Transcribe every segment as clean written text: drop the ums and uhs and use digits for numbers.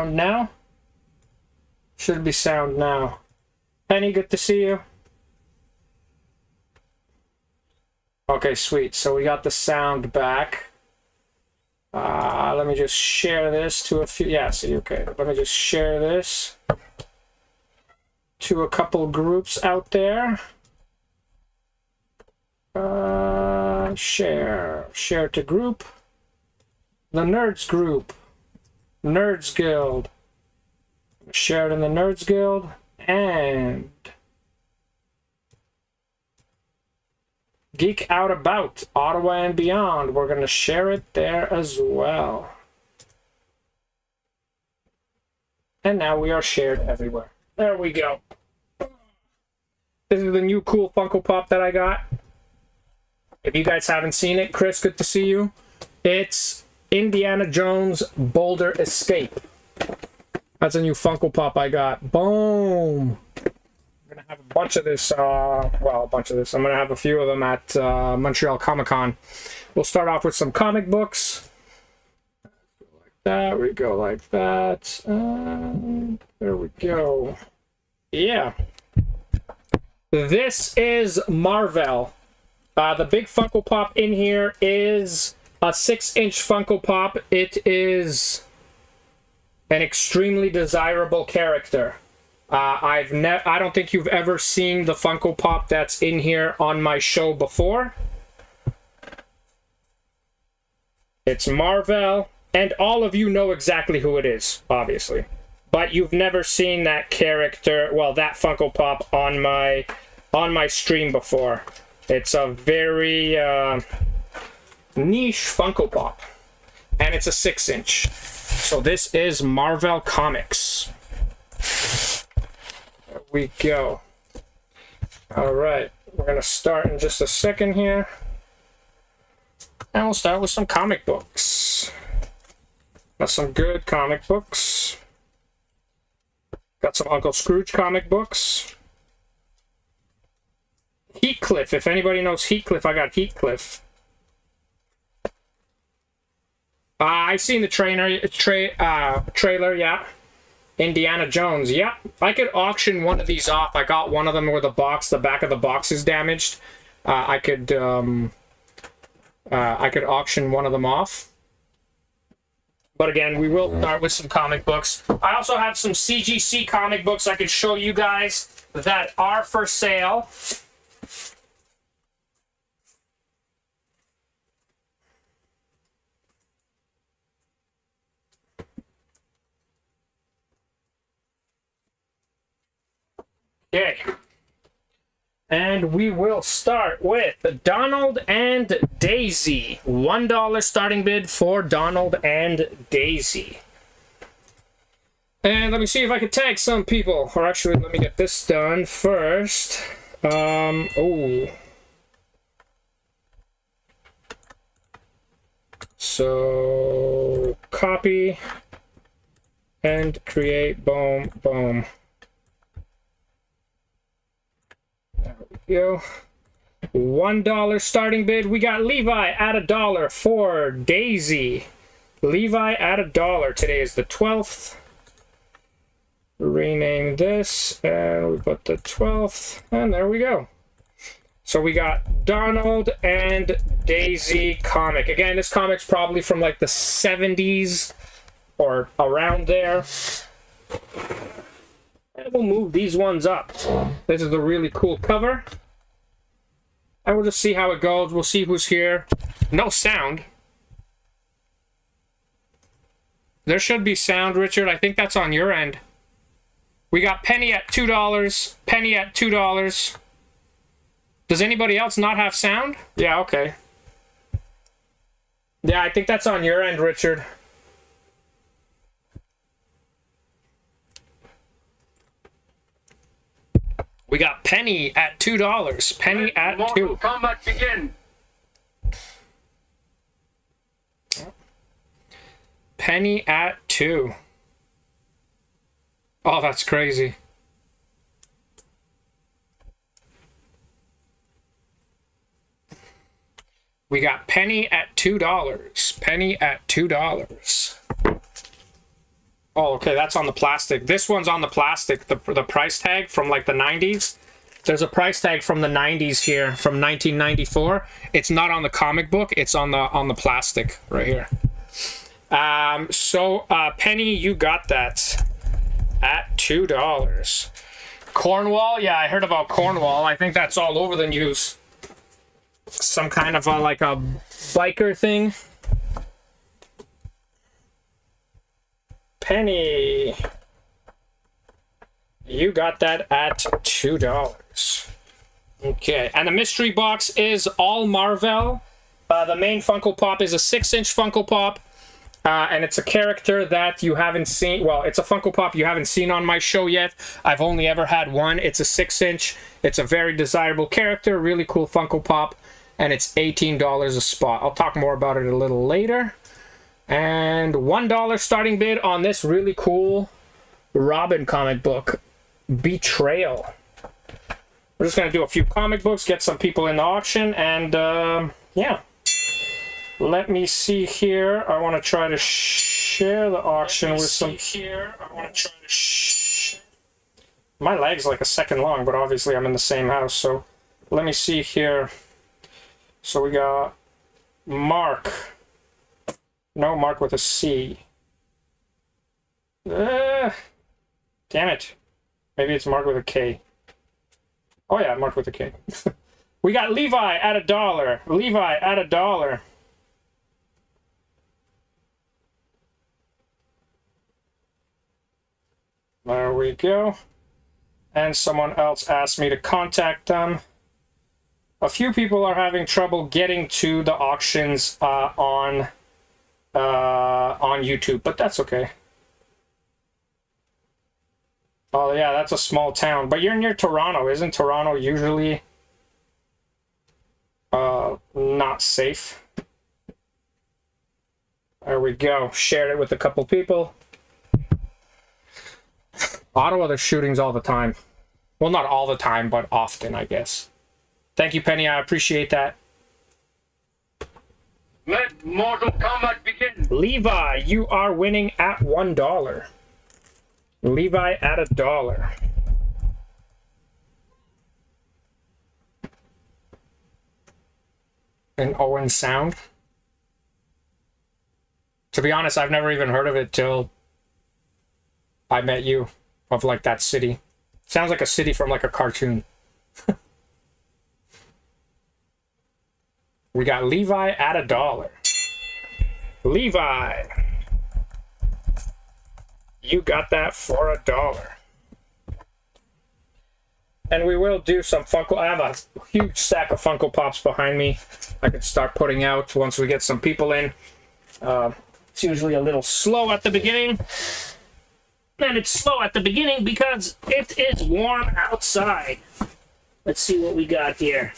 sound now? Should be sound now. Penny, good to see you. Okay, sweet. So we got the sound back. Let me just share this to a few. Yeah, see, okay. Let me just share this to a couple groups out there. Share to group. The Nerds group. Nerds Guild. Share it in the Nerds Guild. And Geek Out About, Ottawa and beyond. We're going to share it there as well. And now we are shared everywhere. There we go. This is the new cool Funko Pop that I got. If you guys haven't seen it, Chris, good to see you. It's Indiana Jones Boulder Escape. That's a new Funko Pop I got. Boom! I'm going to have a bunch of this, well, a bunch of this. I'm going to have a few of them at Montreal Comic-Con. We'll start off with some comic books. Like that, we go like that. There we go. Yeah. This is Marvel. The big Funko Pop in here is a 6-inch Funko Pop. It is an extremely desirable character. I don't think you've ever seen the Funko Pop that's in here on my show before. It's Marvel, and all of you know exactly who it is, obviously. But you've never seen that character, well, that Funko Pop on my stream before. It's a very niche Funko Pop, and it's a 6-inch. So this is Marvel Comics. There we go. All right, we're gonna start in just a second here, and we'll start with some comic books. Got some good comic books. Got some Uncle Scrooge comic books. Heathcliff, if anybody knows Heathcliff, I got Heathcliff. I've seen the trailer, yeah. Indiana Jones, yeah. I could auction one of these off. I got one of them where the back of the box is damaged. I could auction one of them off. But again, we will start with some comic books. I also have some CGC comic books I could show you guys that are for sale. Okay, and we will start with Donald and Daisy. $1 starting bid for Donald and Daisy. And let me see if I can tag some people. Or actually, let me get this done first. So, copy and create, boom, boom. There we go. $1 starting bid. We got Levi at $1 for Daisy. Levi at $1. Today is the 12th. Rename this, and we put the 12th, and there we go. So we got Donald and Daisy comic. Again, this comic's probably from like the 70s or around there. And we'll move these ones up. This is a really cool cover. And we'll just see how it goes. We'll see who's here. No sound. There should be sound, Richard. I think that's on your end. We got Penny at $2. Penny at $2. Does anybody else not have sound? Yeah, okay. Yeah, I think that's on your end, Richard. We got Penny at $2. Penny at $2. Combat begin. Penny at $2. Oh, that's crazy. We got Penny at $2. Penny at $2. Oh, okay, that's on the plastic. This one's on the plastic, the price tag from like the 90s. There's a price tag from the 90s here, from 1994. It's not on the comic book, it's on the plastic right here. Penny, you got that at $2. Cornwall, yeah, I heard about Cornwall. I think that's all over the news. Some kind of like a biker thing. Penny, you got that at $2. Okay, and the mystery box is all Marvel. The main Funko Pop is a 6-inch Funko Pop, and it's a character that you haven't seen. Well, it's a Funko Pop you haven't seen on my show yet. I've only ever had one. It's a 6-inch. It's a very desirable character, really cool Funko Pop, and it's $18 a spot. I'll talk more about it a little later. And $1 starting bid on this really cool Robin comic book, Betrayal. We're just going to do a few comic books, get some people in the auction, and yeah. Let me see here. I want to try to share the auction with some... My leg's like a second long, but obviously I'm in the same house, so let me see here. So we got Mark. No, Mark with a C. Damn it. Maybe it's Mark with a K. Oh yeah, Mark with a K. We got Levi at $1. Levi at $1. There we go. And someone else asked me to contact them. A few people are having trouble getting to the auctions on YouTube, but that's okay. Oh yeah, that's a small town. But you're near Toronto. Isn't Toronto usually not safe? There we go. Shared it with a couple people. Ottawa, there's shootings all the time. Well, not all the time, but often, I guess. Thank you, Penny. I appreciate that. Let Mortal Kombat begin. Levi, you are winning at $1. Levi at $1. An Owen sound. To be honest, I've never even heard of it till I met you, of like that city. Sounds like a city from like a cartoon. We got Levi at $1. Levi, you got that for $1. And we will do some Funko. I have a huge stack of Funko Pops behind me. I could start putting out once we get some people in. It's usually a little slow at the beginning. And it's slow at the beginning because it is warm outside. Let's see what we got here.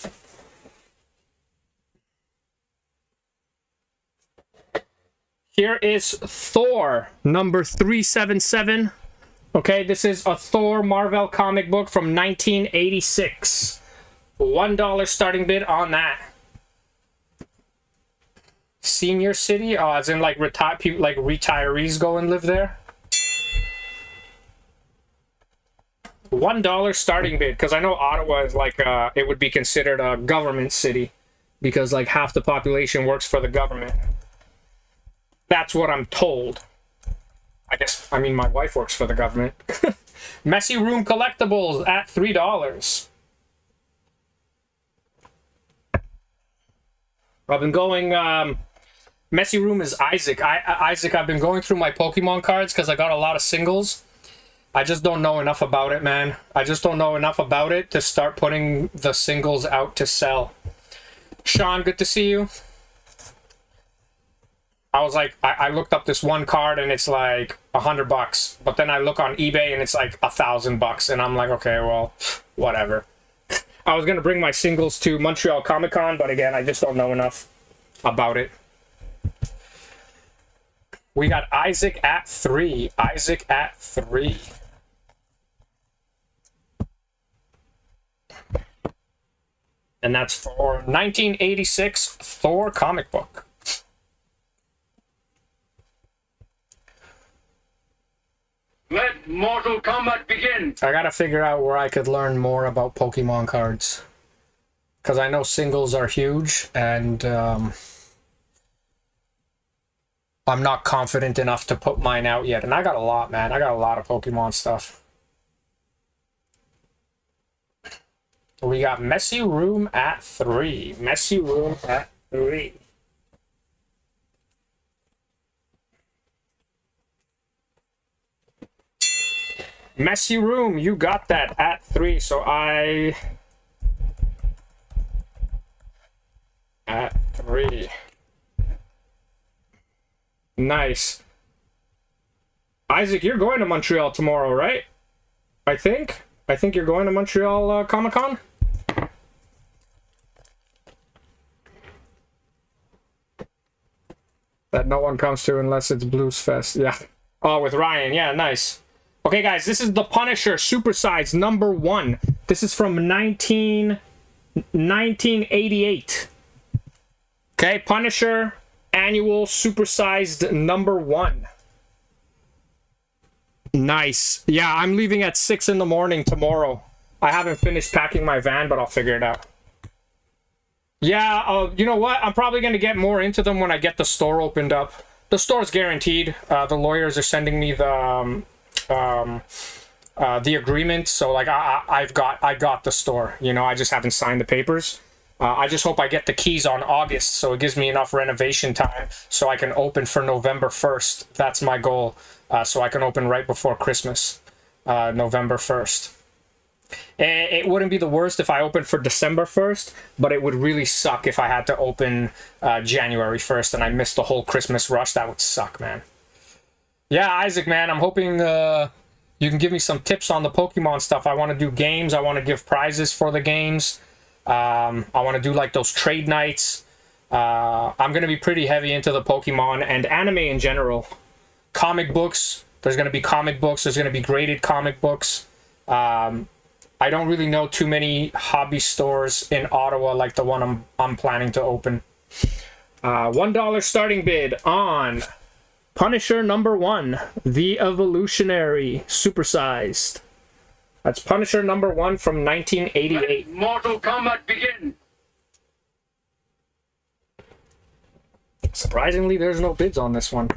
Here is Thor, number 377. Okay, this is a Thor Marvel comic book from 1986. $1 starting bid on that. Senior City? Oh, as in like retirees go and live there? $1 starting bid, because I know Ottawa is like, it would be considered a government city, because like half the population works for the government. That's what I'm told. I mean, my wife works for the government. Messy Room Collectibles at $3. I've been going, Messy Room is Isaac. Isaac, I've been going through my Pokemon cards because I got a lot of singles. I just don't know enough about it, man. I just don't know enough about it to start putting the singles out to sell. Sean, good to see you. I was like, I looked up this one card and it's like $100, but then I look on eBay and it's like $1,000, and I'm like, okay, well, whatever. I was gonna bring my singles to Montreal Comic Con, but again, I just don't know enough about it. We got Isaac at $3. Isaac at $3. And that's for 1986 Thor comic book. Mortal Kombat begin. I gotta figure out where I could learn more about Pokemon cards. Because I know singles are huge, and I'm not confident enough to put mine out yet. And I got a lot, man. I got a lot of Pokemon stuff. We got Messy Room at 3. Messy Room at 3. Messy Room, you got that at 3. So at 3. Nice. Isaac, you're going to Montreal tomorrow, right? I think you're going to Montreal Comic-Con? That no one comes to unless it's Blues Fest. Yeah. Oh, with Ryan. Yeah, nice. Okay, guys, this is the Punisher Supersize #1. This is from 1988. Okay, Punisher Annual Supersized #1. Nice. Yeah, I'm leaving at 6 in the morning tomorrow. I haven't finished packing my van, but I'll figure it out. Yeah, you know what? I'm probably going to get more into them when I get the store opened up. The store's guaranteed. The lawyers are sending me the agreement, so like I got the store. You know, I just haven't signed the papers. I just hope I get the keys on August, so it gives me enough renovation time so I can open for November 1st. That's my goal. So I can open right before Christmas, November 1st. It wouldn't be the worst if I opened for December 1st, but it would really suck if I had to open January 1st and I missed the whole Christmas rush. That would suck, man. Yeah, Isaac, man, I'm hoping you can give me some tips on the Pokemon stuff. I want to do games. I want to give prizes for the games. I want to do like those trade nights. I'm going to be pretty heavy into the Pokemon and anime in general. Comic books. There's going to be comic books. There's going to be graded comic books. I don't really know too many hobby stores in Ottawa like the one I'm planning to open. $1 starting bid on Punisher #1, The Evolutionary Supersized. That's Punisher #1 from 1988. Mortal Kombat begin. Surprisingly, there's no bids on this one.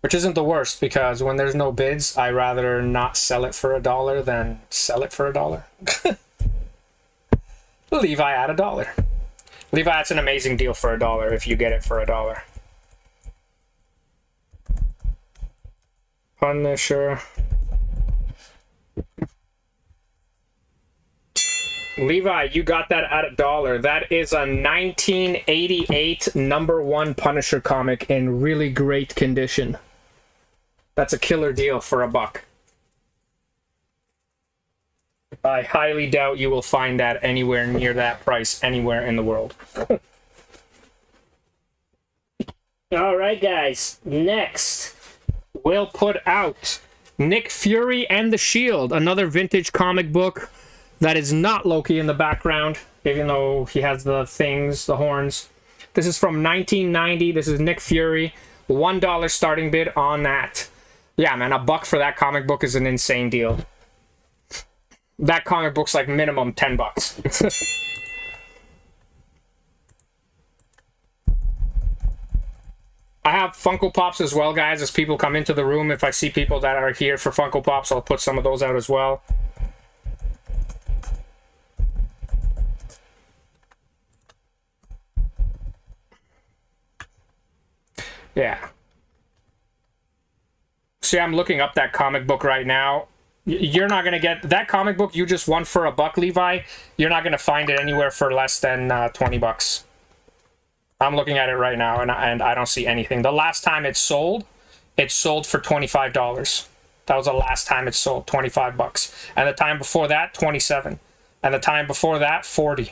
Which isn't the worst, because when there's no bids, I rather not sell it for $1 than sell it for $1. Levi at $1. Levi, that's an amazing deal for $1 if you get it for $1. Punisher. Levi, you got that at $1. That is a 1988 #1 Punisher comic in really great condition. That's a killer deal for $1. I highly doubt you will find that anywhere near that price anywhere in the world. All right, guys. Next, we'll put out Nick Fury and the Shield, another vintage comic book that is not Loki in the background, even though he has the things, the horns. This is from 1990. This is Nick Fury. $1 starting bid on that. Yeah, man, $1 for that comic book is an insane deal. That comic book's like minimum $10. I have Funko Pops as well, guys, as people come into the room. If I see people that are here for Funko Pops, I'll put some of those out as well. Yeah. See, I'm looking up that comic book right now. You're not going to get... That comic book you just won for $1, Levi, you're not going to find it anywhere for less than $20. I'm looking at it right now, and I don't see anything. The last time it sold for $25. That was the last time it sold, $25. And the time before that, $27. And the time before that, $40.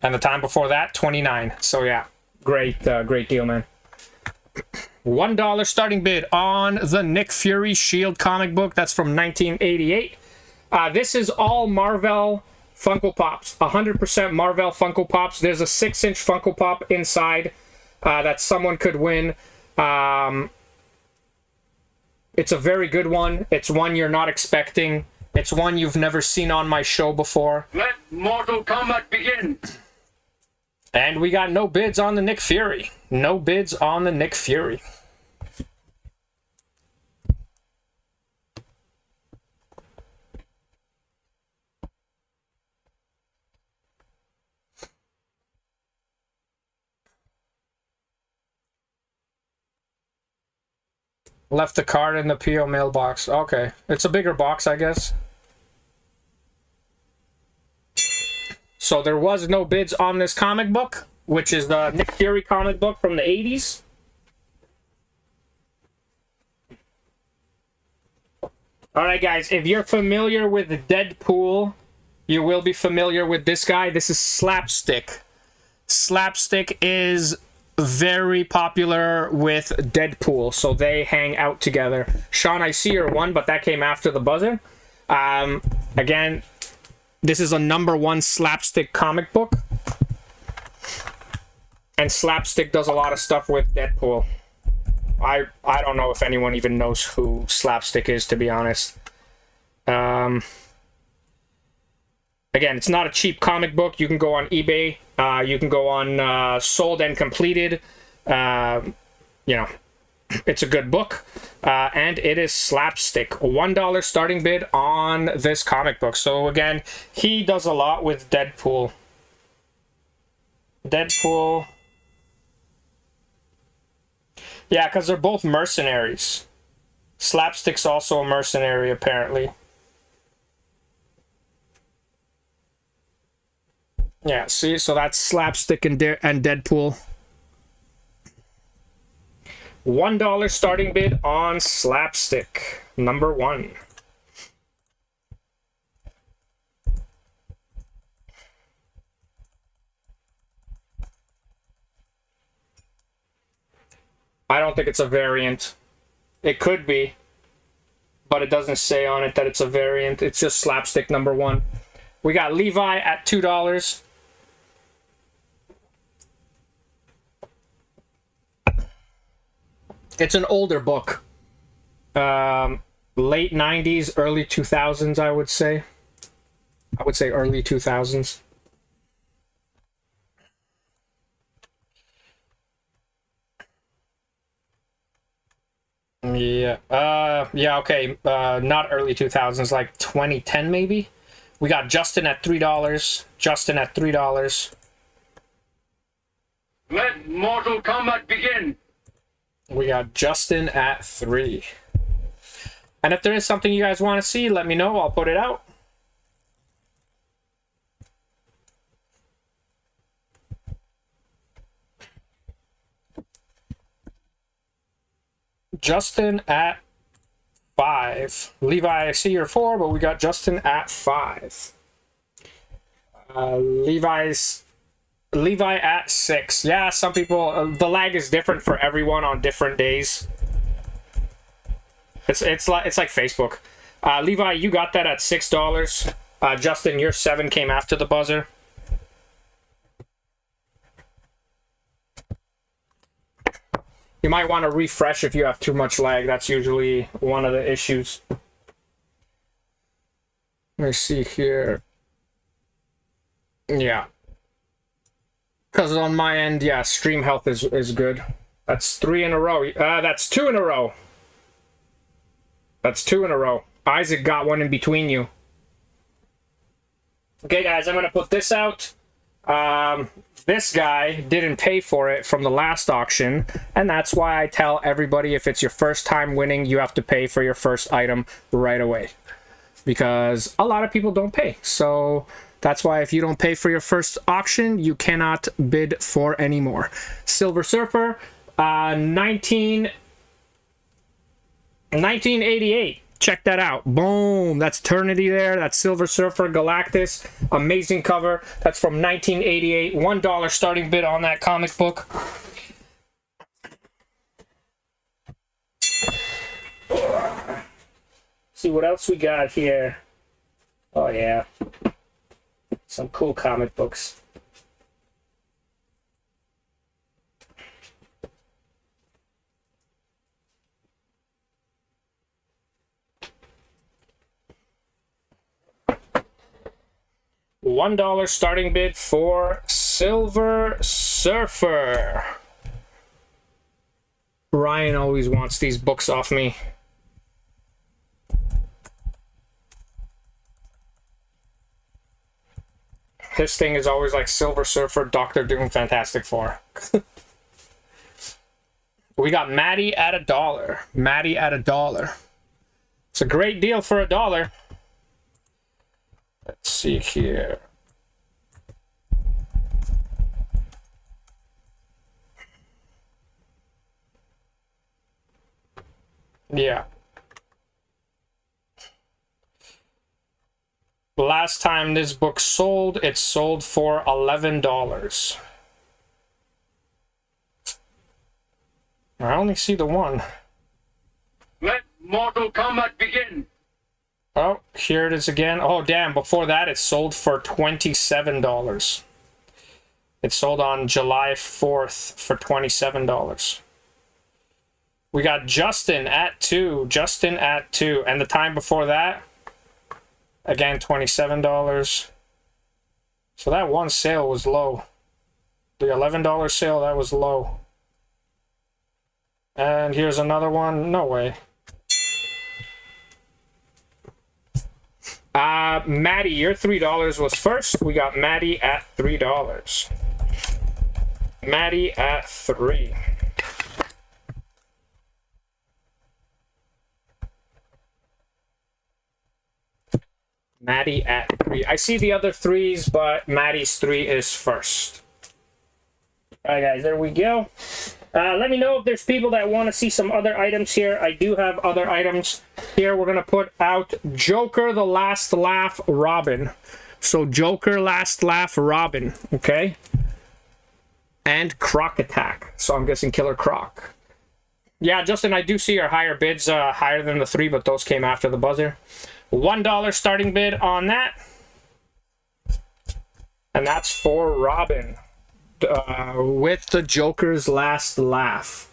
And the time before that, $29. So, yeah. Great deal, man. $1 starting bid on the Nick Fury Shield comic book. That's from 1988. This is all Marvel Funko Pops. 100% Marvel Funko Pops. There's a 6-inch Funko Pop inside that someone could win. It's a very good one. It's one you're not expecting. It's one you've never seen on my show before. Let Mortal Kombat begin. And we got no bids on the Nick Fury. No bids on the Nick Fury. Left the card in the PO mailbox. Okay. It's a bigger box, I guess. So there was no bids on this comic book, which is the Nick Fury comic book from the 80s. Alright guys, if you're familiar with Deadpool, you will be familiar with this guy. This is Slapstick. Slapstick is very popular with Deadpool, so they hang out together. Sean, I see your one, but that came after the buzzer. Again, this is a #1 Slapstick comic book. And Slapstick does a lot of stuff with Deadpool. I don't know if anyone even knows who Slapstick is, to be honest. Again, it's not a cheap comic book. You can go on eBay. You can go on Sold and Completed. You know, it's a good book. And it is Slapstick. $1 starting bid on this comic book. So again, he does a lot with Deadpool. Deadpool. Yeah, because they're both mercenaries. Slapstick's also a mercenary, apparently. Yeah, see? So that's Slapstick and Deadpool. $1 starting bid on Slapstick. #1. I don't think it's a variant. It could be, but it doesn't say on it that it's a variant. It's just Slapstick #1. We got Levi at $2. It's an older book. Late 90s, early 2000s, I would say. I would say early 2000s. Yeah. Yeah, okay. Not early 2000s, like 2010 maybe. We got Justin at $3. Justin at $3. Let Mortal Kombat begin. We got Justin at $3. And if there is something you guys want to see, let me know. I'll put it out. Justin at 5. Levi, I see you're 4, but we got Justin at 5. Levi at 6. Yeah, some people, the lag is different for everyone on different days. It's like Facebook. Levi, you got that at $6. Justin, your 7 came after the buzzer. You might want to refresh if you have too much lag. That's usually one of the issues. Let me see here. Yeah. Because on my end, yeah, stream health is good. That's 3 in a row. That's 2 in a row. That's 2 in a row. Isaac got one in between you. Okay, guys, I'm going to put this out. This guy didn't pay for it from the last auction, and that's why I tell everybody if it's your first time winning, you have to pay for your first item right away. Because a lot of people don't pay. So that's why if you don't pay for your first auction, you cannot bid for any more. Silver Surfer, 1988. Check that out. Boom. That's Eternity there. That's Silver Surfer, Galactus. Amazing cover. That's from 1988. $1 starting bid on that comic book. See what else we got here. Oh, yeah. Some cool comic books. $1 starting bid for Silver Surfer. Ryan always wants these books off me. His thing is always like Silver Surfer, Doctor Doom, Fantastic Four. We got Maddie at $1. Maddie at $1. It's a great deal for $1. Let's see here. Yeah. Last time this book sold, it sold for $11. I only see the one. Let Mortal Kombat begin. Oh, here it is again. Oh, damn. Before that, it sold for $27. It sold on July 4th for $27. We got Justin at 2. Justin at 2. And the time before that, again, $27. So that one sale was low. The $11 sale, that was low. And here's another one. No way. Maddie, your $3 was first. We got Maddie at $3. Maddie at 3. Maddie at 3. I see the other 3s, but Maddie's 3 is first. Alright guys, there we go. Let me know if there's people that want to see some other items here. I do have other items here. We're going to put out Joker The Last Laugh Robin. So Joker Last Laugh Robin, okay? And Croc Attack. So I'm guessing Killer Croc. Yeah, Justin, I do see your higher bids higher than the 3, but those came after the buzzer. $1 starting bid on that. And that's for Robin. With the Joker's Last Laugh.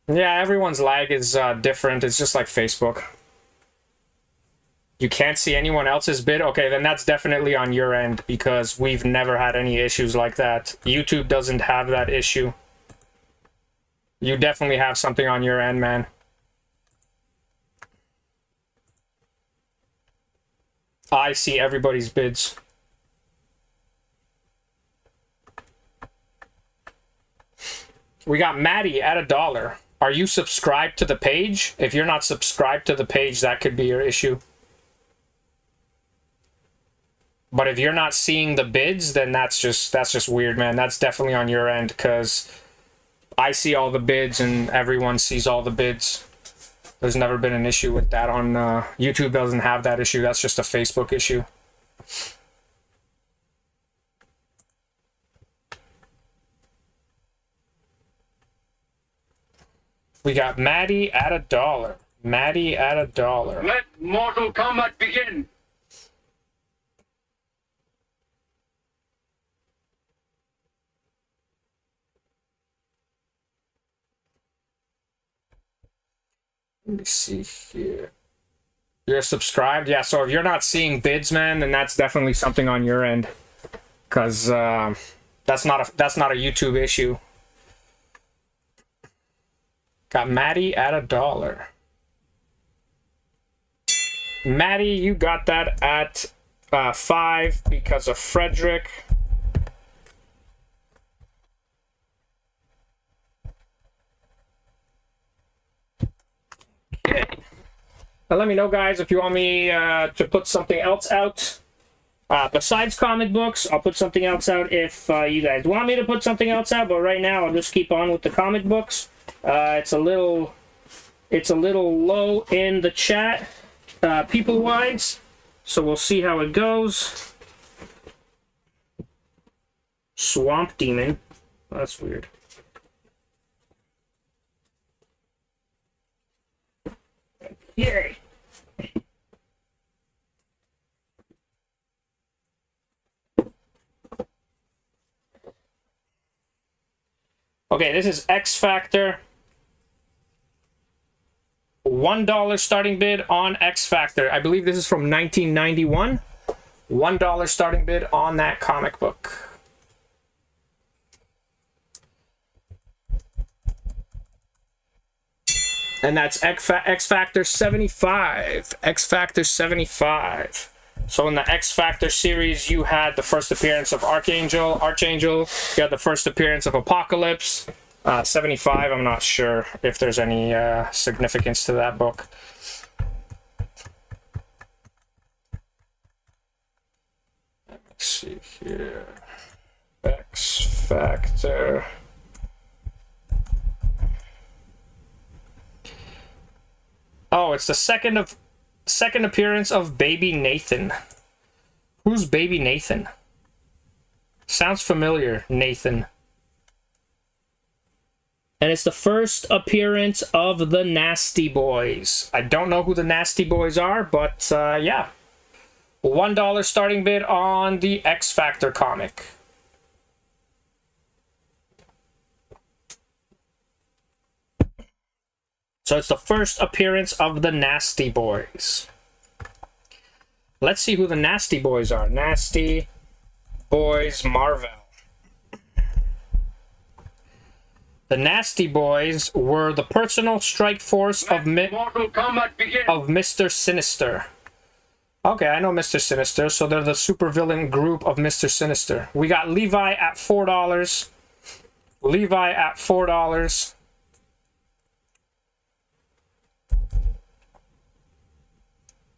Yeah, everyone's lag is different. It's just like Facebook. You can't see anyone else's bid? Okay, then that's definitely on your end because we've never had any issues like that. YouTube doesn't have that issue. You definitely have something on your end, man. I see everybody's bids. We got Maddie at $1. Are you subscribed to the page? If you're not subscribed to the page, that could be your issue. But if you're not seeing the bids, then that's just weird, man. That's definitely on your end because I see all the bids and everyone sees all the bids. There's never been an issue with that on YouTube. Doesn't have that issue. That's just a Facebook issue. We got Maddie at $1. Maddie at $1. Let Mortal Kombat begin. Let me see here. You're subscribed? Yeah, so if you're not seeing bids, man, then that's definitely something on your end. Because that's not a YouTube issue. Got Maddie at $1. Maddie, you got that at 5 because of Frederick. Okay. Now let me know, guys, if you want me to put something else out. Besides comic books, I'll put something else out if you guys want me to put something else out, but right now I'll just keep on with the comic books. It's a little low in the chat, people-wise, so we'll see how it goes. Swamp Demon. That's weird. Yay! Okay, this is X Factor. $1 starting bid on X Factor. I believe this is from 1991. $1 starting bid on that comic book. And that's X Factor 75. X Factor 75. So in the X Factor series, you had the first appearance of Archangel. You had the first appearance of Apocalypse. 75, I'm not sure if there's any significance to that book. Let's see here. X Factor. Oh, it's the second appearance of Baby Nathan. Who's Baby Nathan? Sounds familiar, Nathan. And it's the first appearance of the Nasty Boys. I don't know who the Nasty Boys are, but yeah. $1 starting bid on the X Factor comic. So it's the first appearance of the Nasty Boys. Let's see who the Nasty Boys are. Nasty Boys Marvel. The Nasty Boys were the personal strike force of Mr. Sinister. Okay, I know Mr. Sinister, so they're the supervillain group of Mr. Sinister. We got Levi at $4. Levi at $4.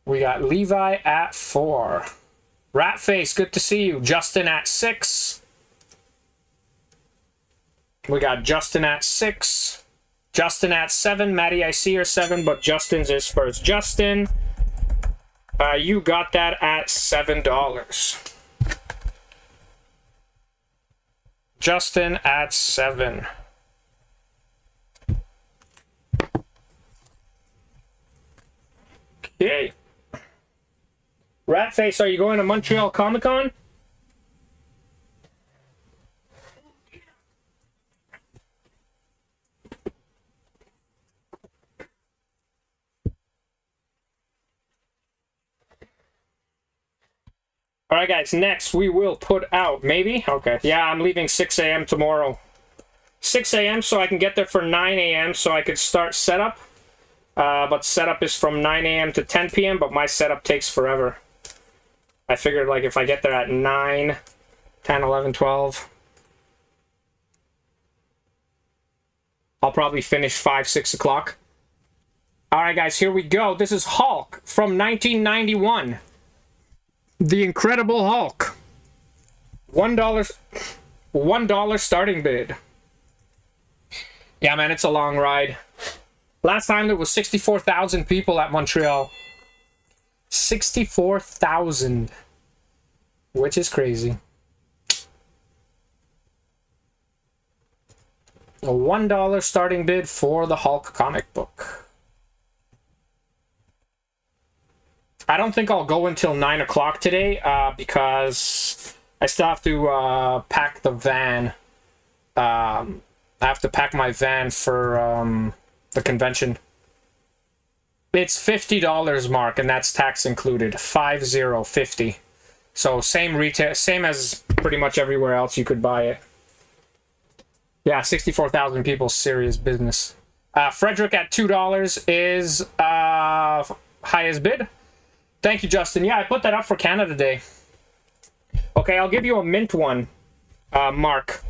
We got Levi at 4. Ratface, good to see you. Justin at 6. We got Justin at 6. Justin at 7. Maddie, I see her 7, but Justin's is first. Justin, you got that at $7. Justin at 7. Okay. Ratface, are you going to Montreal Comic Con? Alright guys, next we will put out, maybe? Okay, yeah, I'm leaving 6 a.m. tomorrow. 6 a.m. so I can get there for 9 a.m. so I could start setup. But setup is from 9 a.m. to 10 p.m., but my setup takes forever. I figured, like, if I get there at 9, 10, 11, 12, I'll probably finish 5, 6 o'clock. Alright, guys, here we go. This is Hulk from 1991. The Incredible Hulk. $1 starting bid. Yeah, man, it's a long ride. Last time there was 64,000 people at Montreal. 64,000. Which is crazy. A $1 starting bid for the Hulk comic book. I don't think I'll go until 9 o'clock today because I still have to pack the van. I have to pack my van for the convention. It's $50, Mark, and that's tax included. 50. So same retail, same as pretty much everywhere else you could buy it. Yeah, 64,000 people, serious business. Frederick at $2 is highest bid. Thank you, Justin. Yeah, I put that up for Canada Day. Okay, I'll give you a mint one, Mark.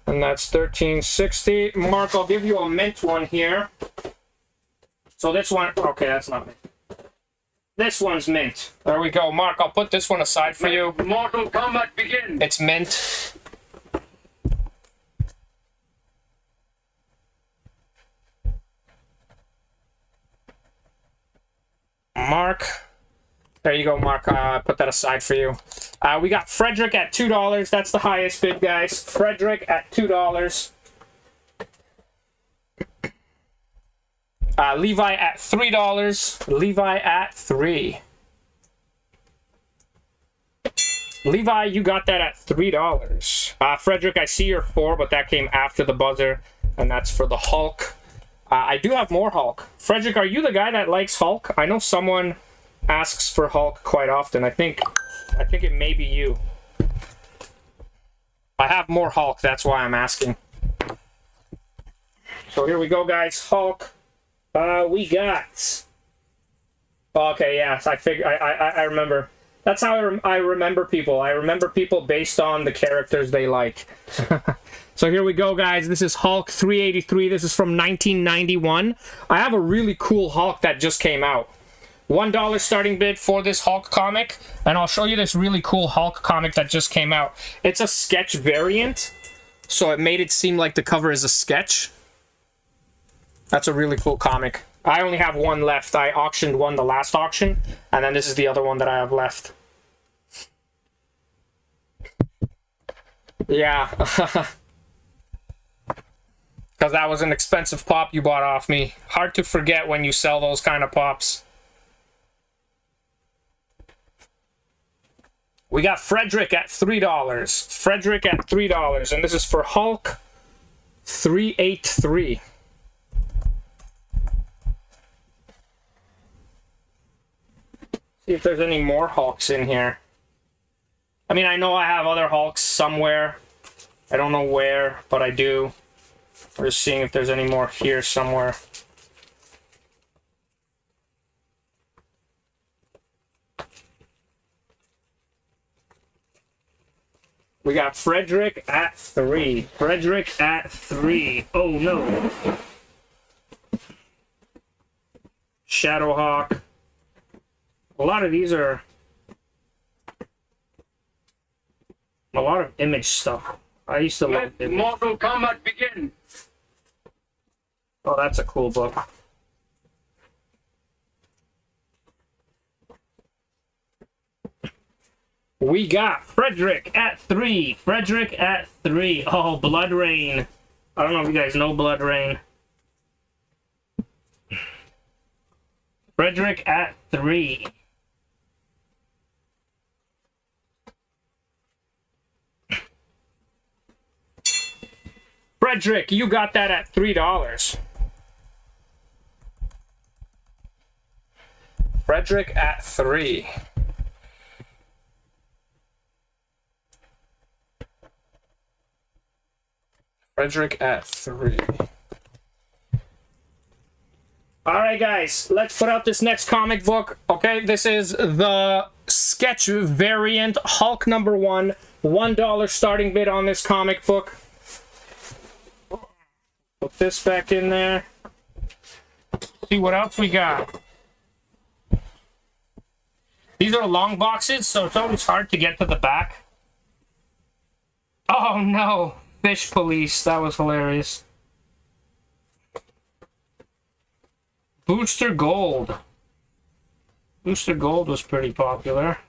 And that's $13.60. Mark, I'll give you a mint one here. So this one, okay, that's not mint. This one's mint. There we go. Mark, I'll put this one aside for you. Mortal Kombat begin. It's mint. Mark. There you go, Mark. Put that aside for you. We got Frederick at $2. That's the highest bid, guys. Frederick at $2. Levi at $3. Levi at $3. Levi, you got that at $3. Frederick, I see your 4, but that came after the buzzer, and that's for the Hulk. I do have more Hulk. Frederick, are you the guy that likes Hulk? I know someone asks for Hulk quite often. I think it may be you. I have more Hulk, that's why I'm asking. So here we go, guys. Hulk. We got... Okay, yes, I remember. That's how I remember people. I remember people based on the characters they like. So here we go, guys. This is Hulk 383. This is from 1991. I have a really cool Hulk that just came out. $1 starting bid for this Hulk comic. And I'll show you this really cool Hulk comic that just came out. It's a sketch variant, so it made it seem like the cover is a sketch. That's a really cool comic. I only have one left. I auctioned one the last auction, and then this is the other one that I have left. Yeah. Because that was an expensive pop you bought off me. Hard to forget when you sell those kind of pops. We got Frederick at $3. Frederick at $3, and this is for Hulk 383. See if there's any more Hulks in here. I mean, I know I have other Hulks somewhere. I don't know where, but I do. We're just seeing if there's any more here somewhere. We got Frederick at 3. Frederick at 3. Oh no. Shadowhawk. A lot of these are a lot of image stuff. I used to love Let image. Mortal Kombat begin. Oh, that's a cool book. We got Frederick at 3. Frederick at 3. Oh, Blood Rain. I don't know if you guys know Blood Rain. Frederick at 3. Frederick, you got that at $3. Frederick at 3. Frederick at 3. Alright guys, let's put out this next comic book. Okay, this is the sketch variant Hulk #1. $1 starting bid on this comic book. Put this back in there. See what else we got. These are long boxes, so it's always hard to get to the back. Oh no! Fish Police, that was hilarious. Booster Gold. Booster Gold was pretty popular.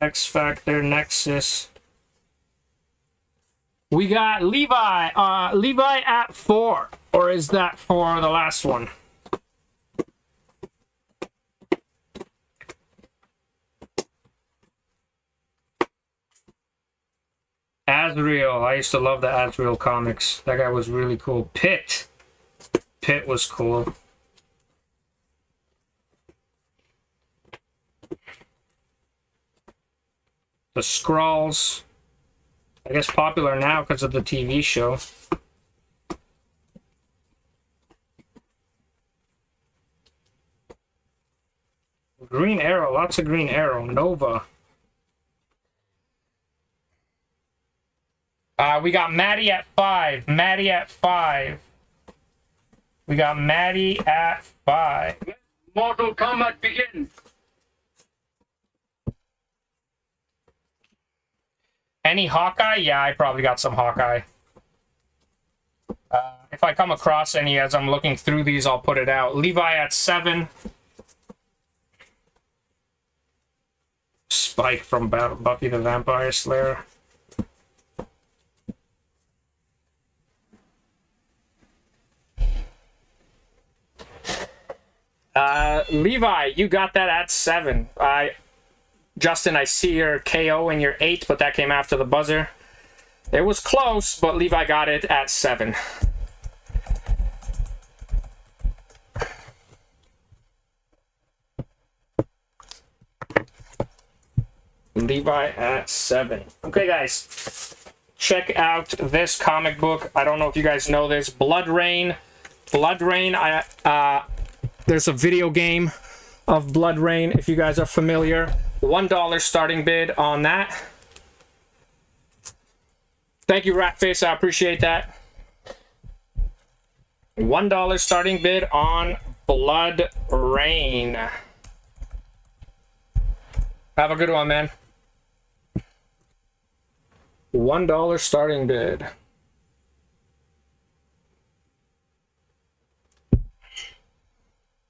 X Factor, Nexus. We got Levi. Levi at 4. Or is that for the last one? Azrael. I used to love the Azrael comics. That guy was really cool. Pit. Pit was cool. The Skrulls. I guess popular now because of the TV show. Green Arrow. Lots of Green Arrow. Nova. We got Maddie at 5. Maddie at 5. We got Maddie at 5. Mortal Kombat begin. Any Hawkeye? Yeah, I probably got some Hawkeye. If I come across any as I'm looking through these, I'll put it out. Levi at 7. Spike from Buffy the Vampire Slayer. Levi, you got that at 7. Justin, I see your KO and your 8, but that came after the buzzer. It was close, but Levi got it at 7. Levi at 7. Okay, guys. Check out this comic book. I don't know if you guys know this. Blood Rain. Blood Rain. There's a video game of Blood Rain, if you guys are familiar. $1 starting bid on that. Thank you, Ratface. I appreciate that. $1 starting bid on Blood Rain. Have a good one, man. $1 starting bid.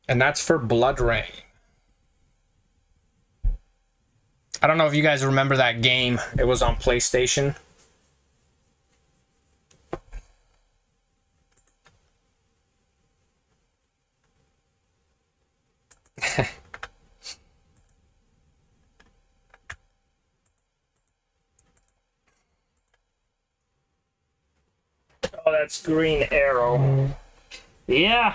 And that's for Blood Rain. I don't know if you guys remember that game. It was on PlayStation. Oh, that's Green Arrow. Yeah.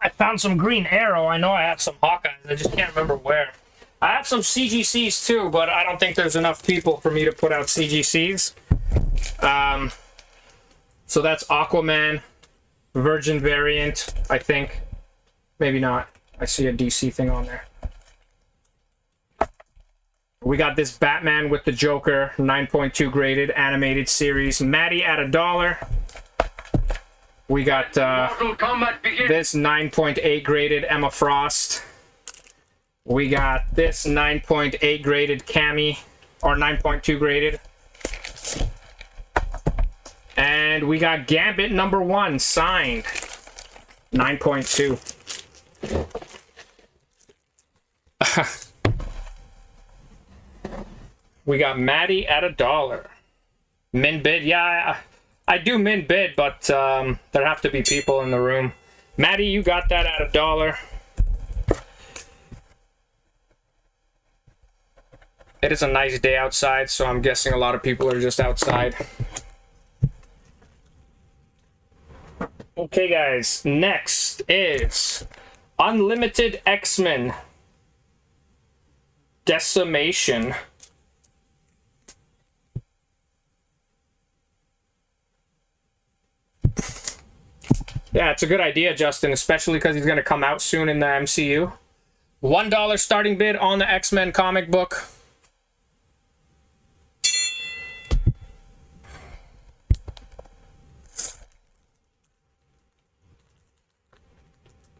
I found some Green Arrow. I know I have some Hawkeyes. I just can't remember where. I have some CGCs too, but I don't think there's enough people for me to put out CGCs. So that's Aquaman, Virgin variant, I think. Maybe not. I see a DC thing on there. We got this Batman with the Joker, 9.2 graded, animated series. Maddie at $1. We got this 9.8 graded Emma Frost. We got this 9.8 graded Cammy, or 9.2 graded. And we got Gambit #1 signed, 9.2. We got Maddie at $1. Min bid, yeah, I do min bid, but there have to be people in the room. Maddie, you got that at $1. It is a nice day outside, so I'm guessing a lot of people are just outside. Okay, guys, next is Unlimited X-Men Decimation. Yeah, it's a good idea, Justin, especially because he's going to come out soon in the MCU. $1 starting bid on the X-Men comic book.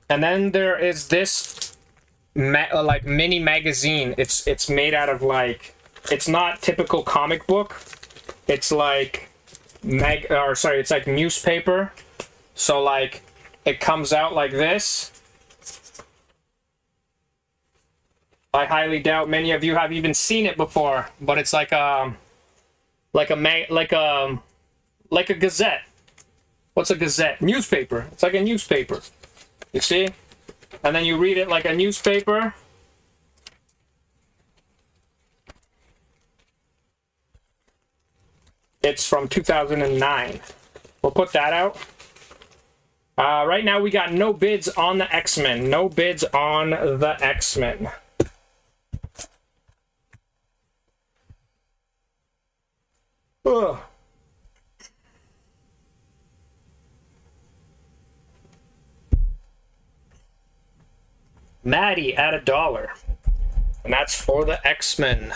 And then there is this like mini magazine. It's made out of like, it's not typical comic book. It's like it's like newspaper. So like it comes out like this. I highly doubt many of you have even seen it before, but it's like a gazette. What's a gazette? Newspaper. It's like a newspaper. You see? And then you read it like a newspaper. It's from 2009. We'll put that out. Right now we got no bids on the X-Men. No bids on the X-Men. Ugh. Maddie at $1. And that's for the X-Men.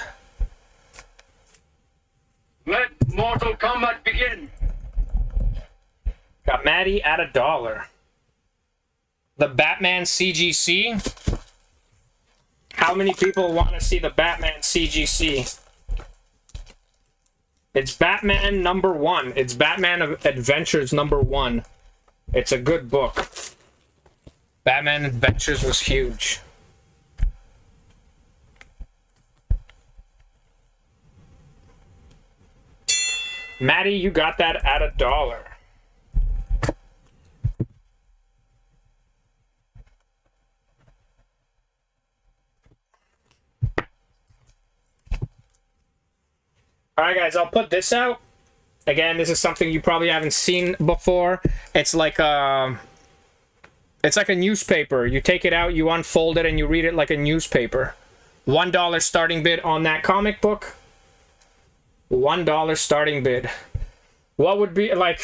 Let Mortal Kombat begin. Got Maddie at $1. The Batman CGC. How many people want to see the Batman CGC? It's Batman #1. It's Batman Adventures #1. It's a good book. Batman Adventures was huge. Maddie, you got that at $1. All right, guys, I'll put this out. Again, this is something you probably haven't seen before. It's like a newspaper. You take it out, you unfold it, and you read it like a newspaper. $1 starting bid on that comic book. $1 starting bid. What would be like?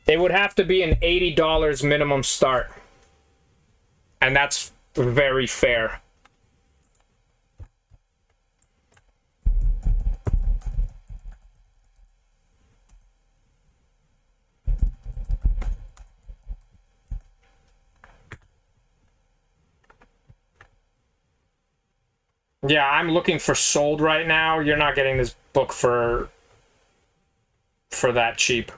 It would have to be an $80 minimum start. And that's very fair. Yeah, I'm looking for sold right now. You're not getting this book for that cheap.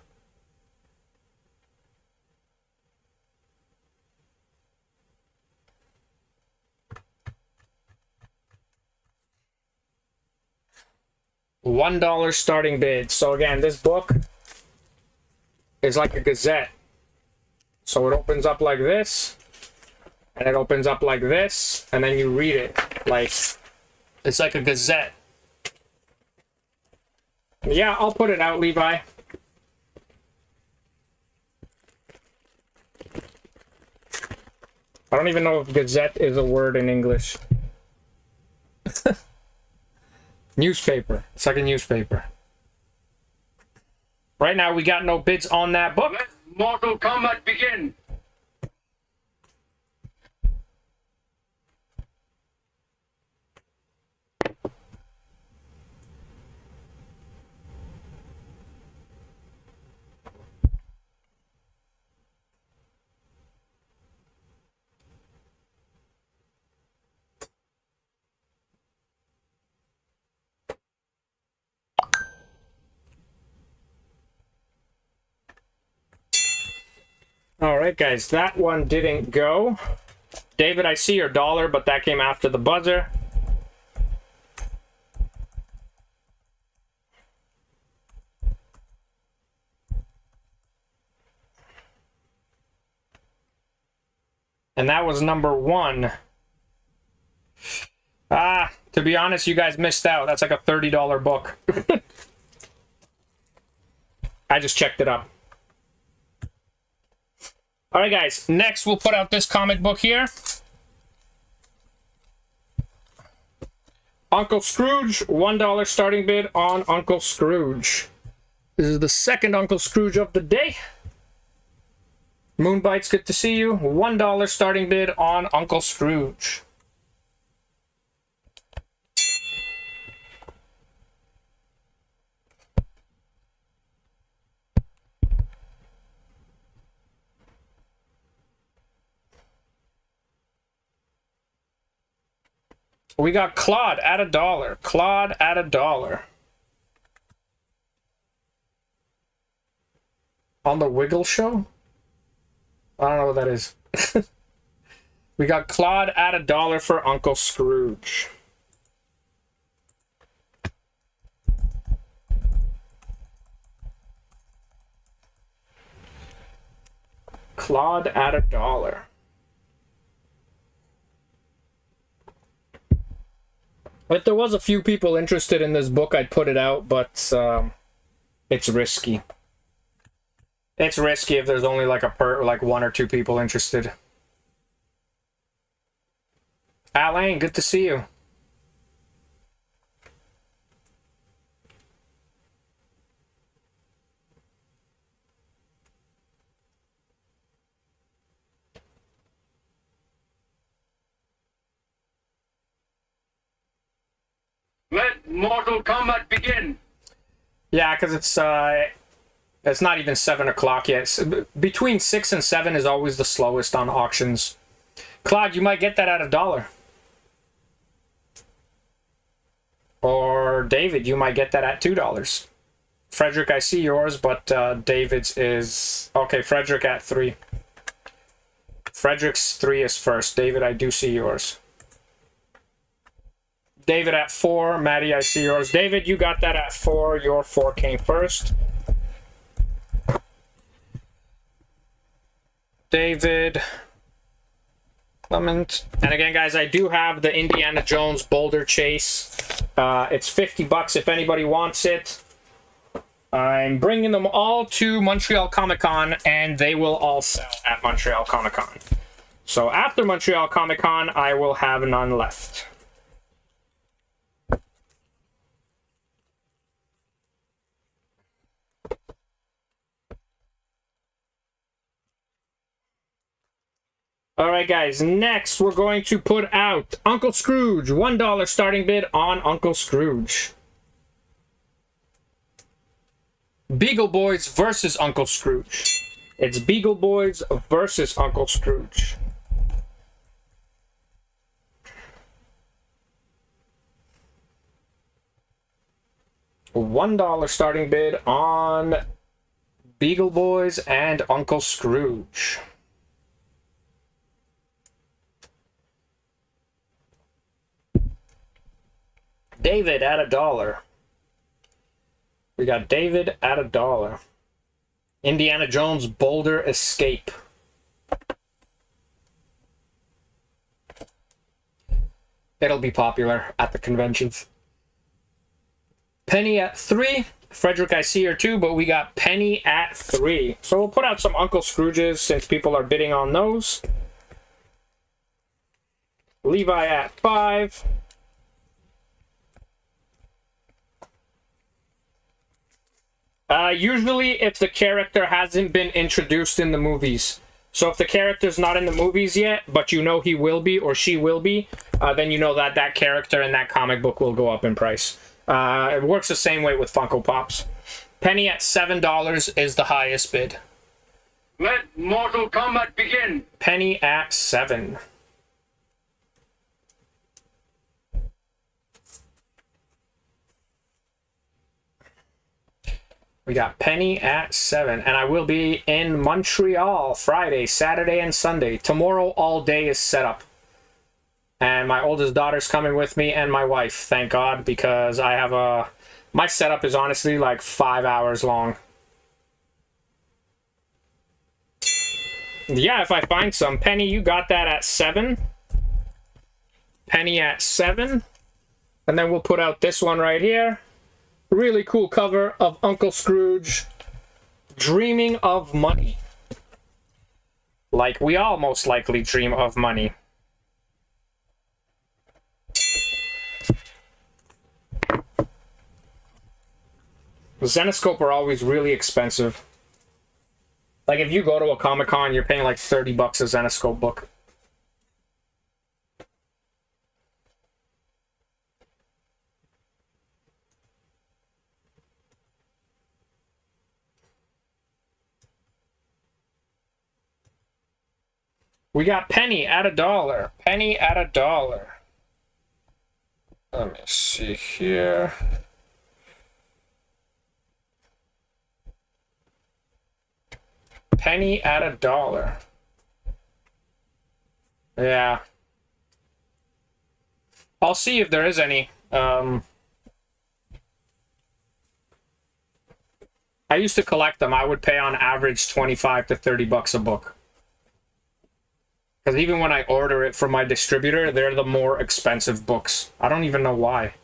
$1 starting bid. So again, this book is like a gazette. So it opens up like this, and it opens up like this, and then you read it like it's like a gazette. Yeah, I'll put it out, Levi. I don't even know if gazette is a word in English. Newspaper. It's like a newspaper. Right now, we got no bids on that book. Let Mortal Kombat begin. All right, guys, that one didn't go. David, I see your dollar, but that came after the buzzer. And that was number 1. To be honest, you guys missed out. That's like a $30 book. I just checked it up. All right, guys. Next, we'll put out this comic book here. Uncle Scrooge. $1 starting bid on Uncle Scrooge. This is the second Uncle Scrooge of the day. Moonbite's good to see you. $1 starting bid on Uncle Scrooge. We got Claude at $1. Claude at $1. On the Wiggle Show? I don't know what that is. We got Claude at $1 for Uncle Scrooge. Claude at $1. If there was a few people interested in this book, I'd put it out, but it's risky. It's risky if there's only like like 1 or 2 people interested. Alain, good to see you. Let Mortal Kombat begin. Yeah, because it's not even 7 o'clock yet. Between 6 and 7 is always the slowest on auctions. Claude, you might get that at $1. Or David, you might get that at $2. Frederick, I see yours, but David's is... Okay, Frederick at 3. Frederick's 3 is first. David, I do see yours. David at 4. Maddie, I see yours. David, you got that at 4. Your 4 came first. David. Clement. And again, guys, I do have the Indiana Jones Boulder Chase. It's $50 if anybody wants it. I'm bringing them all to Montreal Comic Con, and they will all sell at Montreal Comic Con. So after Montreal Comic Con, I will have none left. Alright guys, next we're going to put out Uncle Scrooge. $1 starting bid on Uncle Scrooge. Beagle Boys versus Uncle Scrooge. It's Beagle Boys versus Uncle Scrooge. $1 starting bid on Beagle Boys and Uncle Scrooge. David at $1. We got David at $1. Indiana Jones Boulder Escape. It'll be popular at the conventions. Penny at $3. Frederick, I see her too, but we got Penny at $3. So we'll put out some Uncle Scrooges since people are bidding on those. Levi at $5. Usually if the character hasn't been introduced in the movies. So if the character's not in the movies yet, but you know he will be or she will be, then you know that that character in that comic book will go up in price. It works the same way with Funko Pops. Penny at $7 is the highest bid. Let Mortal Kombat begin. Penny at $7. We got Penny at $7, and I will be in Montreal Friday, Saturday, and Sunday. Tomorrow, all day is set up. And my oldest daughter's coming with me, and my wife, thank God, because I have a... My setup is honestly like 5 hours long. Yeah, if I find some. Penny, you got that at $7. Penny at $7. And then we'll put out this one right here. Really cool cover of Uncle Scrooge dreaming of money. Like we all most likely dream of money. The Zenescope are always really expensive. Like if you go to a Comic-Con, you're paying like $30 a Zenescope book. We got Penny at $1. Penny at $1. Let me see here. Penny at $1. Yeah. I'll see if there is any. I used to collect them. I would pay on average $25 to $30 a book. Because even when I order it from my distributor, they're the more expensive books. I don't even know why.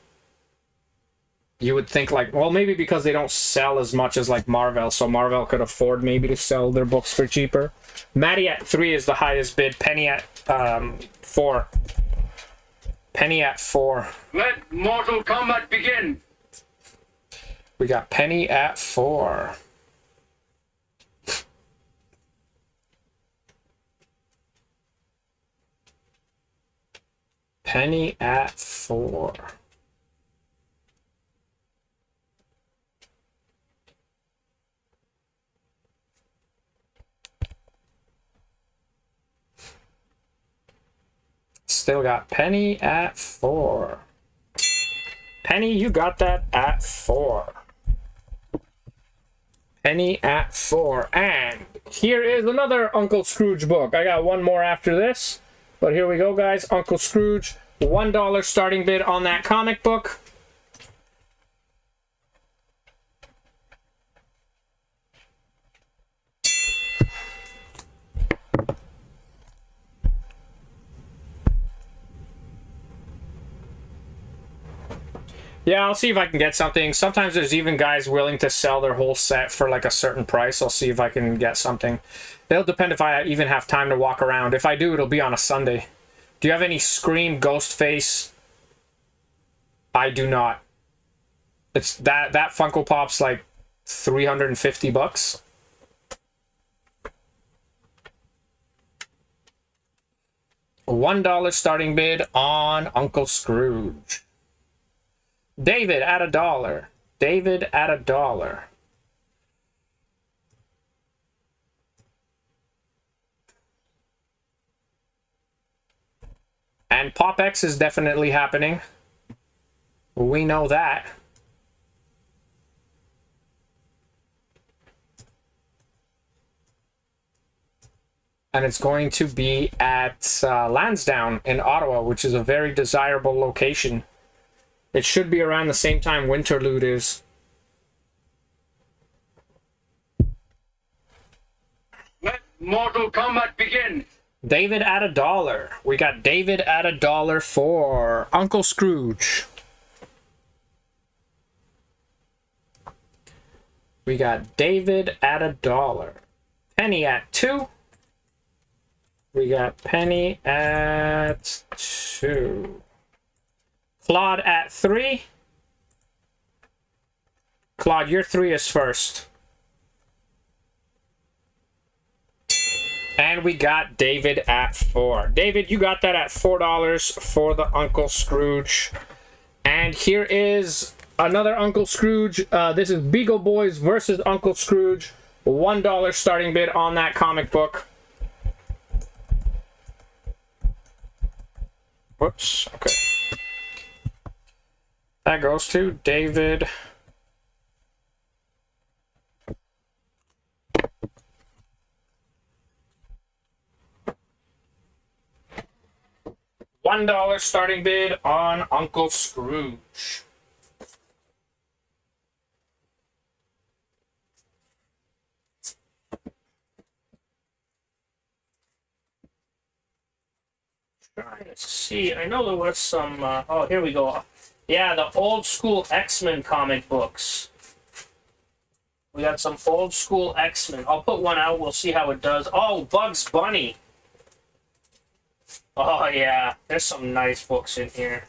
You would think like, well, maybe because they don't sell as much as like Marvel, so Marvel could afford maybe to sell their books for cheaper. Maddie at $3 is the highest bid. Penny at $4. Penny at $4. Let Mortal Kombat begin. We got Penny at $4. Penny at $4. Still got Penny at $4. Penny, you got that at $4. Penny at $4. And here is another Uncle Scrooge book. I got one more after this. But here we go, guys. Uncle Scrooge, $1 starting bid on that comic book. Yeah, I'll see if I can get something. Sometimes there's even guys willing to sell their whole set for like a certain price. I'll see if I can get something. It'll depend if I even have time to walk around. If I do, it'll be on a Sunday. Do you have any Scream Ghostface? I do not. It's that Funko Pop's like $350. $1 starting bid on Uncle Scrooge. David at $1. David at $1. And Pop X is definitely happening. We know that. And it's going to be at Lansdowne in Ottawa, which is a very desirable location. It should be around the same time Winterlude is. Let Mortal Kombat begin. David at $1. We got David at $1 for Uncle Scrooge. We got David at $1. Penny at $2. We got Penny at $2. Claude at $3. Claude, your 3 is first. And we got David at $4. David, you got that at $4 for the Uncle Scrooge. And here is another Uncle Scrooge. This is Beagle Boys versus Uncle Scrooge. $1 starting bid on that comic book. Whoops. Okay. That goes to David. $1 starting bid on Uncle Scrooge. Trying to see. I know there was some. Oh, here we go. Yeah, the old school X-Men comic books. We got some old school X-Men. I'll put one out. We'll see how it does. Oh, Bugs Bunny. Oh, yeah. There's some nice books in here.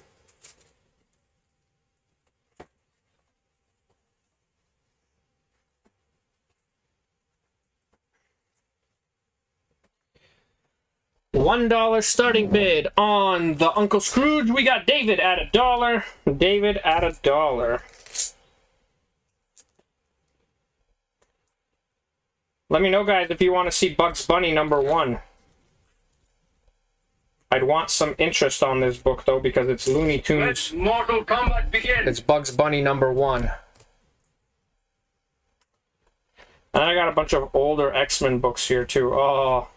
$1 starting bid on the Uncle Scrooge. We got David at $1. David at $1. Let me know, guys, if you want to see Bugs Bunny #1. I'd want some interest on this book, though, because it's Looney Tunes. Let Mortal Kombat begin. It's Bugs Bunny #1. And I got a bunch of older X-Men books here, too. Oh,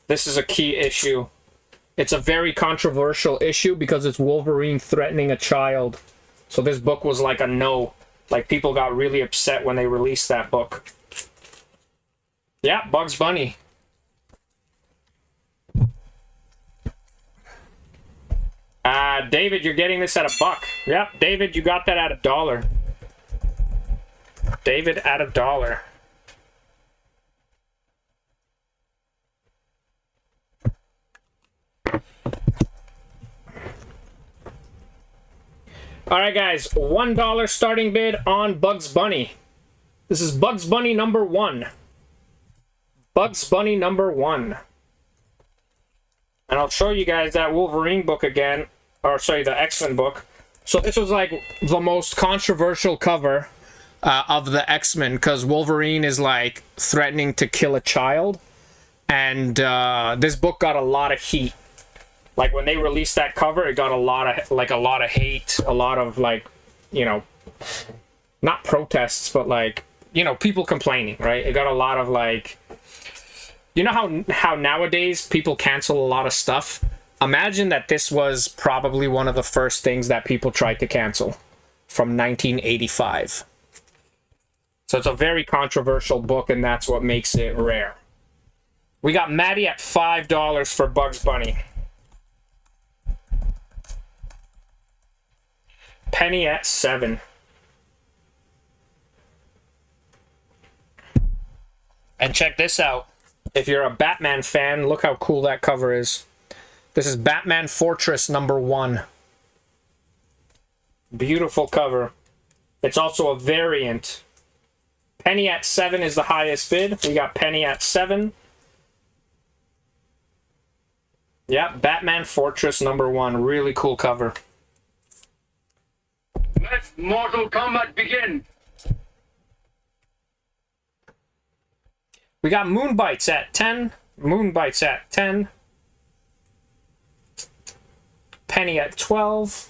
this is a key issue. It's a very controversial issue because it's Wolverine threatening a child. So this book was like a no. Like, people got really upset when they released that book. Yeah, Bugs Bunny. David, you're getting this at $1. Yep, David, you got that at $1. David at $1. Alright, guys, $1 starting bid on Bugs Bunny. This is Bugs Bunny #1. Bugs Bunny #1. And I'll show you guys that Wolverine book again. Or, sorry, the X-Men book. So this was, like, the most controversial cover of the X-Men. Because Wolverine is, like, threatening to kill a child. And this book got a lot of heat. Like, when they released that cover, it got a lot of hate. A lot of, like, you know, not protests, but, like, you know, people complaining, right? It got a lot of, like... You know how nowadays people cancel a lot of stuff? Imagine that this was probably one of the first things that people tried to cancel from 1985. So it's a very controversial book, and that's what makes it rare. We got Maddie at $5 for Bugs Bunny. penny at 7. And check this out. If you're a Batman fan, look how cool that cover is. This is Batman Fortress #1. Beautiful cover. It's also a variant. Penny at 7 is the highest bid. We got penny at 7. Yeah, Batman Fortress #1. Really cool cover. Let Mortal Kombat begin. We got Moonbites at 10. Moonbites at 10. Penny at 12.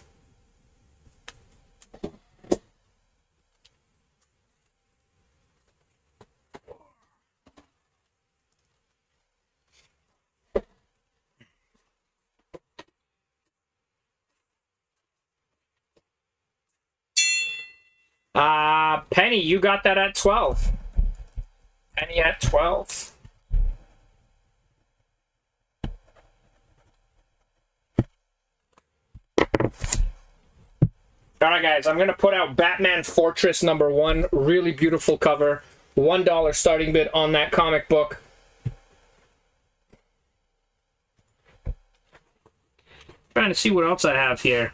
Penny, you got that at 12. Penny at 12. Alright guys, I'm going to put out Batman Fortress #1. Really beautiful cover. $1 starting bid on that comic book. Trying to see what else I have here.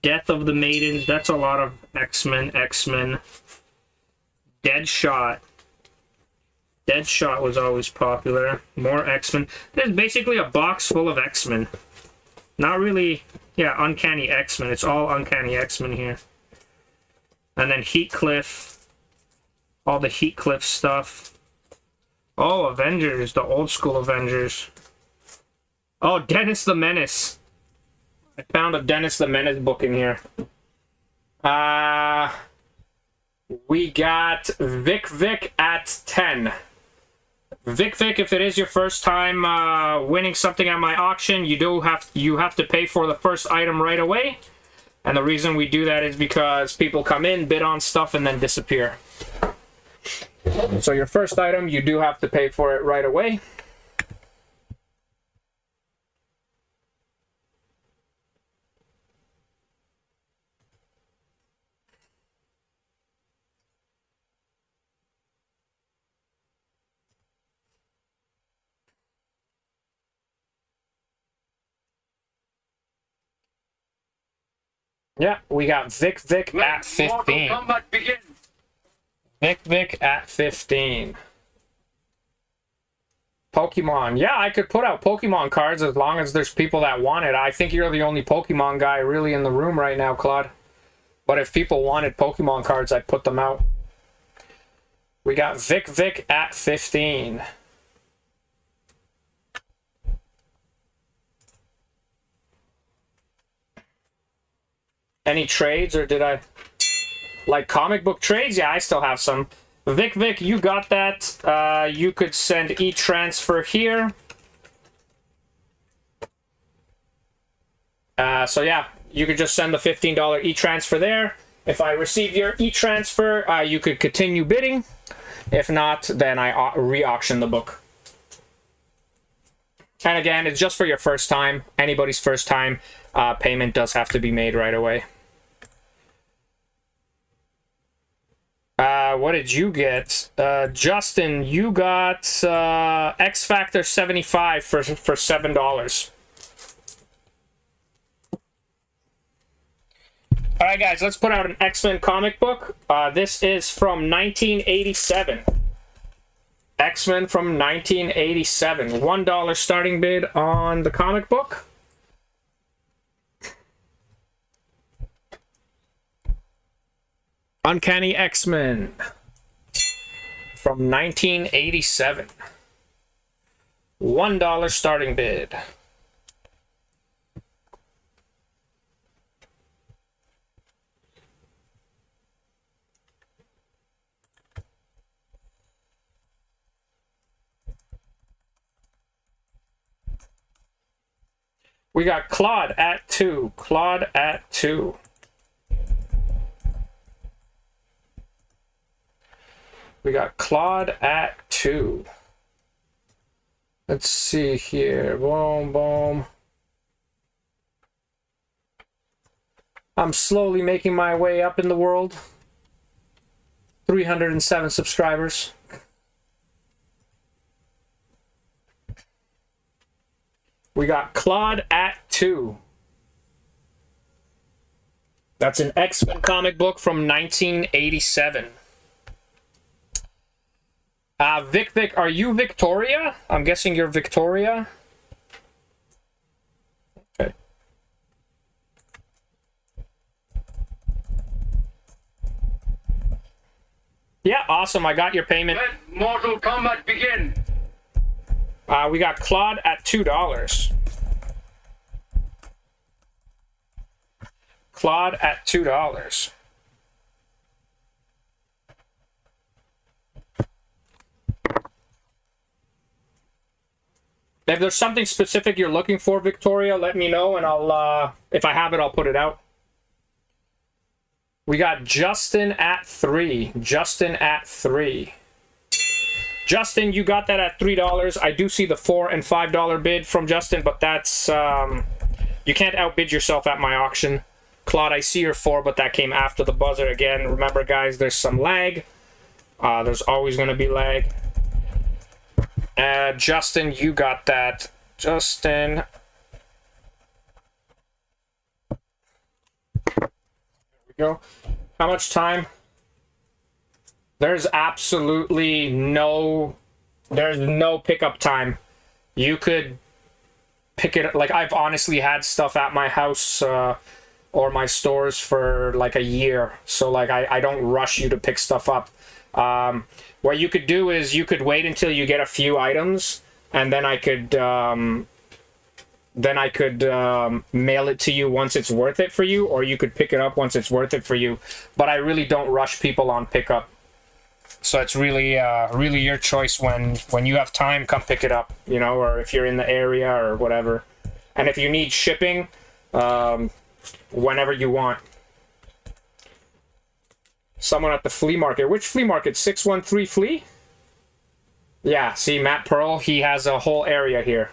Death of the Maidens. That's a lot of X-Men. Deadshot. Deadshot was always popular. More X-Men. There's basically a box full of X-Men. Not really, yeah, Uncanny X-Men. It's all Uncanny X-Men here. And then Heathcliff. All the Heathcliff stuff. Oh, Avengers. The old school Avengers. Oh, Dennis the Menace. I found a Dennis the Menace book in here. We got Vic at 10. Vic, if it is your first time winning something at my auction, you have to pay for the first item right away. And the reason we do that is because people come in, bid on stuff, and then disappear. So your first item, you do have to pay for it right away. Yeah, we got Vic at 15. Mortal Kombat begin. Vic at 15. Pokemon. Yeah, I could put out Pokemon cards as long as there's people that want it. I think you're the only Pokemon guy really in the room right now, Claude. But if people wanted Pokemon cards, I'd put them out. We got Vic at 15. Any trades, or did I... Like comic book trades? Yeah, I still have some. Vic, you got that. You could send e-transfer here. So yeah, you could just send the $15 e-transfer there. If I receive your e-transfer, you could continue bidding. If not, then I re-auction the book. And again, it's just for your first time. Anybody's first time. Payment does have to be made right away. What did you get? Justin, you got X Factor 75 for $7. Alright guys, let's put out an X-Men comic book. This is from 1987. X-Men from 1987. $1 starting bid on the comic book. Uncanny X-Men from 1987. $1 starting bid. We got Claude at 2. Claude at 2. We got Claude at 2. Let's see here. Boom, boom. I'm slowly making my way up in the world. 307 subscribers. We got Claude at 2. That's an X-Men comic book from 1987. Vic, are you Victoria? I'm guessing you're Victoria. Okay. Yeah, awesome. I got your payment. Let Mortal Kombat begin. We got Claude at $2. Claude at $2. If there's something specific you're looking for, Victoria, let me know, and I'll, if I have it, I'll put it out. We got Justin at 3. Justin at 3. Justin, you got that at $3. I do see the $4 and $5 bid from Justin, but that's, you can't outbid yourself at my auction. Claude, I see your 4, but that came after the buzzer again. Remember, guys, there's some lag. There's always going to be lag. Justin, you got that. Justin. There we go. How much time? There's absolutely no pickup time. You could pick it, like, I've honestly had stuff at my house or my stores for like a year, so like I don't rush you to pick stuff up. What you could do is you could wait until you get a few items, and then I could mail it to you once it's worth it for you, or you could pick it up once it's worth it for you. But I really don't rush people on pickup. So it's really really your choice. When you have time, come pick it up, you know, or if you're in the area or whatever. And if you need shipping, whenever you want. Someone at the flea market. Which flea market? 613 Flea? Yeah, see, Matt Pearl, he has a whole area here.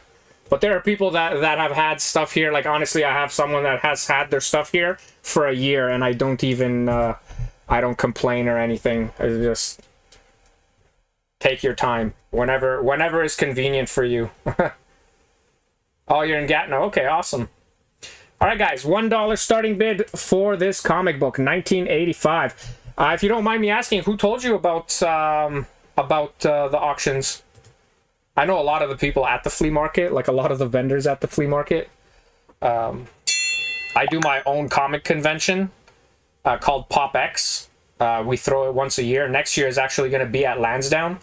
But there are people that have had stuff here. Like, honestly, I have someone that has had their stuff here for a year, and I don't even, I don't complain or anything. I just take your time. Whenever is convenient for you. Oh, you're in Gatineau. Okay, awesome. All right, guys, $1 starting bid for this comic book, 1985. If you don't mind me asking, who told you about the auctions? I know a lot of the people at the flea market, like a lot of the vendors at the flea market. I do my own comic convention called Pop X. We throw it once a year. Next year is actually going to be at Lansdowne.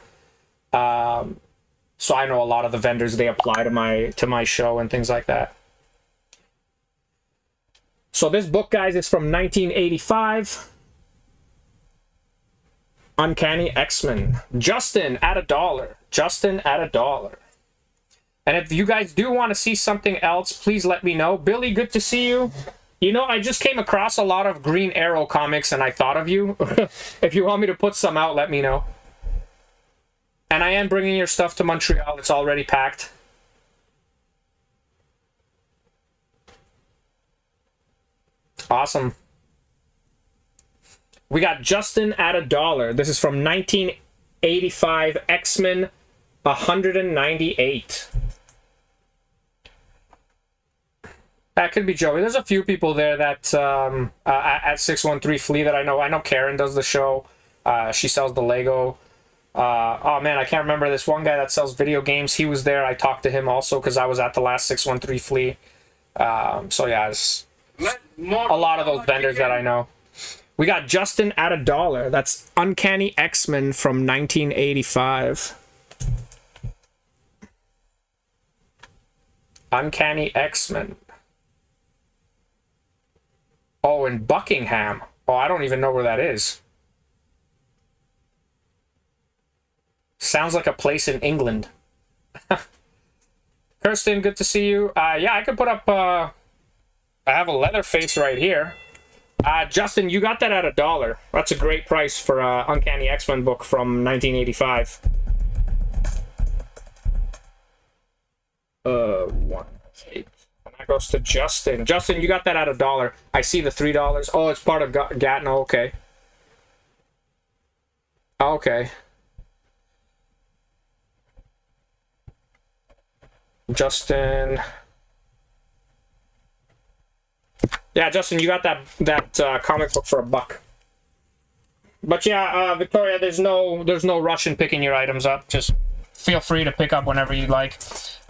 So I know a lot of the vendors. They apply to my show and things like that. So this book, guys, is from 1985. Uncanny X-Men. Justin at $1. Justin at $1. And if you guys do want to see something else, please let me know. Billy, good to see you. You know, I just came across a lot of Green Arrow comics and I thought of you. If you want me to put some out, let me know. And I am bringing your stuff to Montreal. It's already packed. Awesome. We got Justin at $1. This is from 1985 X-Men 198. That could be Joey. There's a few people there that at 613 Flea that I know. I know Karen does the show. She sells the Lego. Oh man, I can't remember this one guy that sells video games. He was there. I talked to him also because I was at the last 613 Flea. So yeah, it's a lot of those vendors that I know. We got Justin at $1. That's Uncanny X-Men from 1985. Uncanny X-Men. Oh, in Buckingham. Oh, I don't even know where that is. Sounds like a place in England. Kirsten, good to see you. Yeah, I could put up... I have a Leatherface right here. Justin, you got that at $1. That's a great price for Uncanny X-Men book from 1985. 1, 8. I'm goes to Justin. Justin, you got that at $1. I see the $3. Oh, it's part of Gatno. Okay. Okay. Justin. Yeah, Justin, you got that comic book for $1. But yeah, Victoria, there's no rush in picking your items up. Just feel free to pick up whenever you like.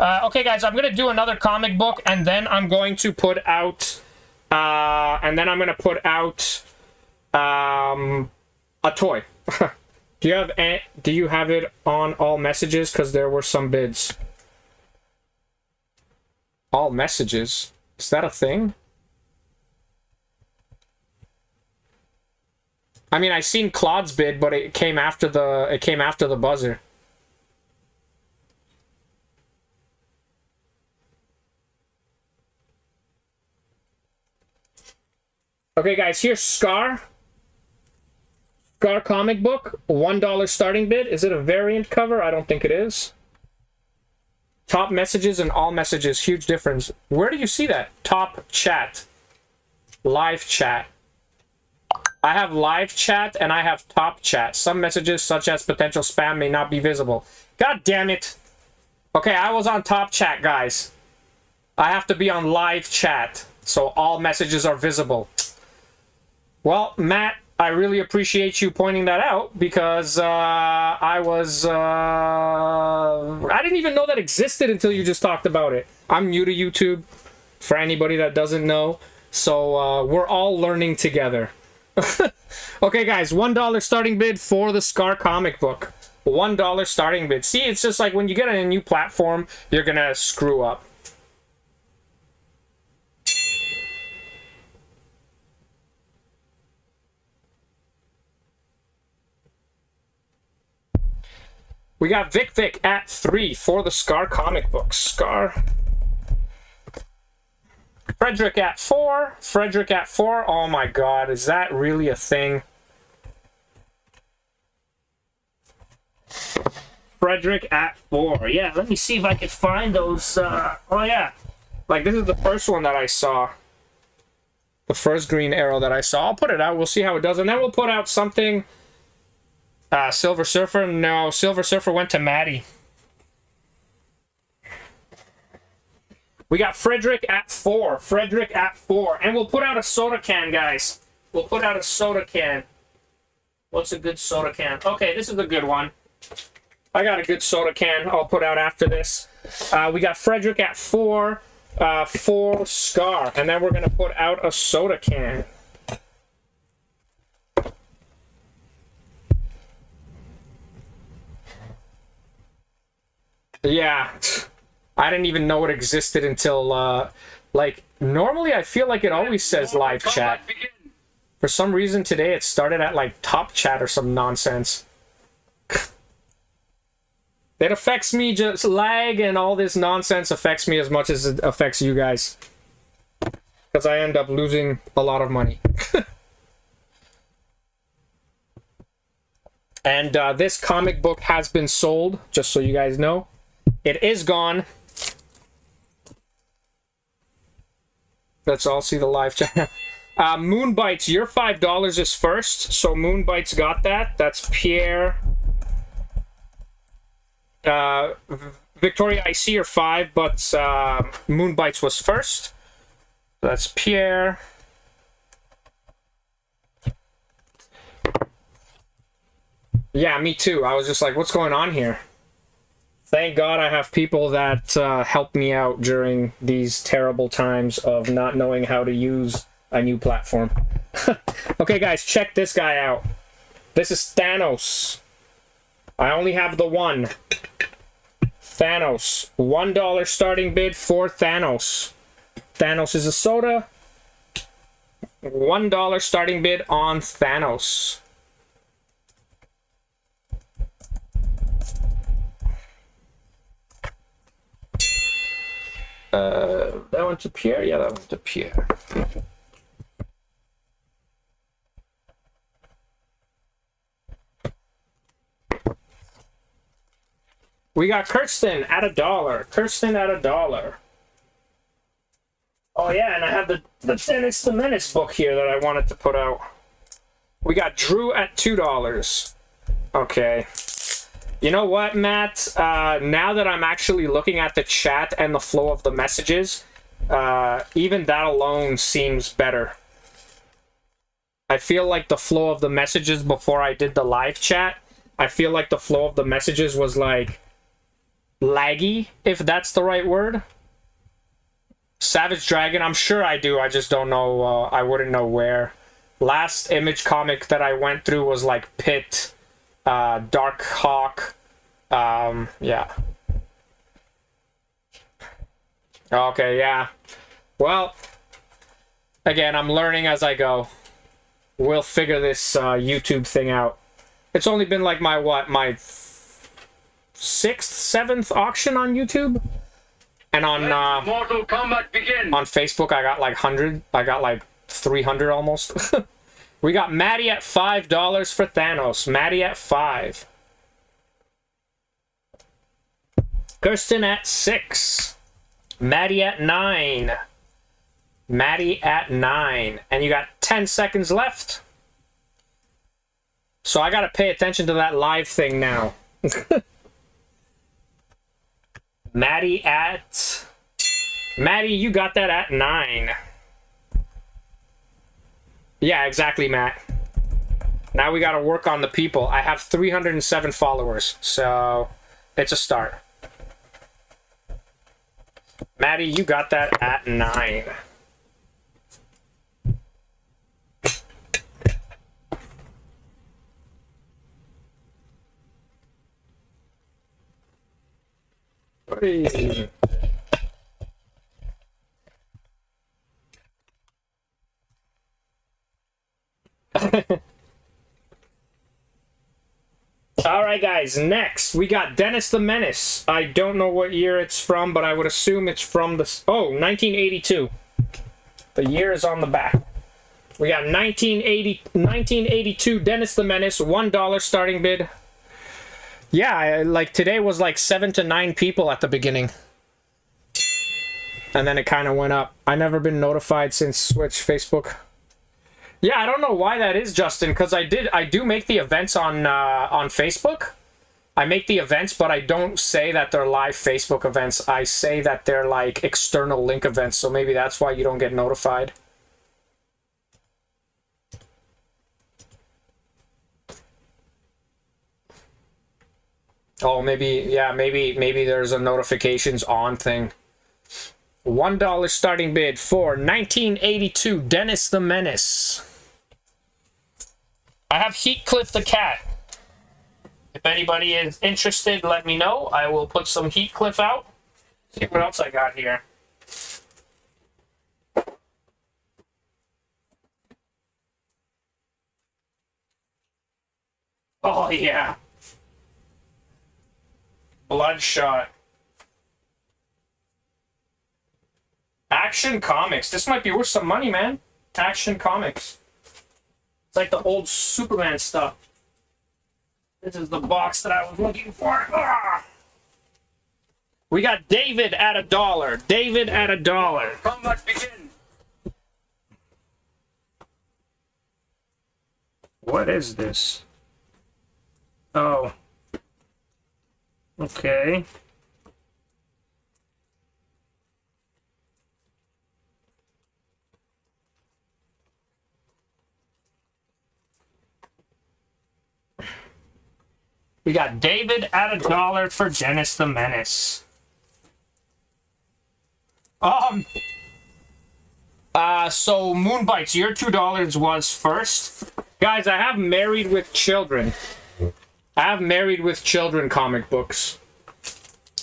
Okay, guys, I'm gonna do another comic book, and then I'm going to put out, a toy. Do you have it on all messages? Because there were some bids. All messages? Is that a thing? I mean, I seen Claude's bid, but it came after the buzzer. Okay, guys, here's Scar. Scar comic book, $1 starting bid. Is it a variant cover? I don't think it is. Top messages and all messages, huge difference. Where do you see that? Top chat. Live chat. I have live chat and I have top chat. Some messages, such as potential spam, may not be visible. God damn it. Okay, I was on top chat, guys. I have to be on live chat, so all messages are visible. Well, Matt, I really appreciate you pointing that out, because I didn't even know that existed until you just talked about it. I'm new to YouTube, for anybody that doesn't know, so we're all learning together. Okay, guys, $1 starting bid for the Scar comic book. $1 starting bid. See, it's just like when you get on a new platform, you're gonna screw up. We got Vic at 3 for the Scar comic book. Scar. Frederick at 4. Frederick at 4. Oh my god, is that really a thing? Frederick at 4. Yeah, let me see if I can find those. Oh yeah. Like, this is the first one that I saw. The first green arrow that I saw. I'll put it out. We'll see how it does. And then we'll put out something. Silver Surfer? No, Silver Surfer went to Maddie. We got Frederick at 4. Frederick at 4. And we'll put out a soda can, guys. We'll put out a soda can. What's a good soda can? Okay, this is a good one. I got a good soda can I'll put out after this. We got Frederick at 4 for Scar. And then we're going to put out a soda can. Yeah. I didn't even know it existed until, like, normally I feel like it always says live chat. For some reason today it started at, like, top chat or some nonsense. It affects me, just lag and all this nonsense affects me as much as it affects you guys. Because I end up losing a lot of money. And this comic book has been sold, just so you guys know. It is gone. Let's all see the live chat. Moonbites, your $5 is first, so Moonbites got that. That's Pierre. Victoria, I see your 5, but Moonbites was first. That's Pierre. Yeah, me too. I was just like, what's going on here? Thank God I have people that help me out during these terrible times of not knowing how to use a new platform. Okay, guys, check this guy out. This is Thanos. I only have the one. Thanos. $1 starting bid for Thanos. Thanos is a soda. $1 starting bid on Thanos. That went to Pierre? Yeah, that went to Pierre. We got Kirsten at $1. Kirsten at $1. Oh yeah, and I have the Dennis the Menace book here that I wanted to put out. We got Drew at $2. Okay. You know what, Matt? Now that I'm actually looking at the chat and the flow of the messages, even that alone seems better. I feel like the flow of the messages before I did the live chat, I feel like the flow of the messages was like laggy, if that's the right word. Savage Dragon, I'm sure I do, I just don't know, I wouldn't know where. Last Image comic that I went through was like Pit, Dark Hawk, yeah. Okay, yeah. Well, again, I'm learning as I go. We'll figure this YouTube thing out. It's only been like my, what, my 6th, 7th auction on YouTube? And on Mortal Kombat begin. on Facebook, I got like 100. I got like 300 almost. We got Maddie at $5 for Thanos. Maddie at 5. Kirsten at 6. Maddie at 9. Maddie at 9. And you got 10 seconds left. So I gotta pay attention to that live thing now. Maddie at... Maddie, you got that at 9. Yeah, exactly, Matt. Now we gotta work on the people. I have 307 followers, so it's a start. Maddie, you got that at 9. Hey. Alright guys, next we got Dennis the Menace. I don't know what year it's from, but I would assume it's from the... Oh, 1982. The year is on the back. We got 1982 Dennis the Menace, $1 starting bid. Yeah, like today was like 7 to 9 people at the beginning. And then it kind of went up. I never been notified since Switch Facebook. Yeah, I don't know why that is, Justin, because I do make the events on Facebook. I make the events, but I don't say that they're live Facebook events. I say that they're like external link events, so maybe that's why you don't get notified. Oh, maybe, yeah, maybe there's a notifications on thing. $1 starting bid for 1982 Dennis the Menace. I have Heathcliff the Cat. If anybody is interested, let me know. I will put some Heathcliff out. See what else I got here. Oh, yeah. Bloodshot. Action Comics. This might be worth some money, man. Action Comics. It's like the old Superman stuff. This is the box that I was looking for. Ah! We got David at $1. David at $1. Combat begin. What is this? Oh. Okay. We got David at $1 for Dennis the Menace. So Moonbites, your $2 was first. Guys, I have Married with Children. I have Married with Children comic books.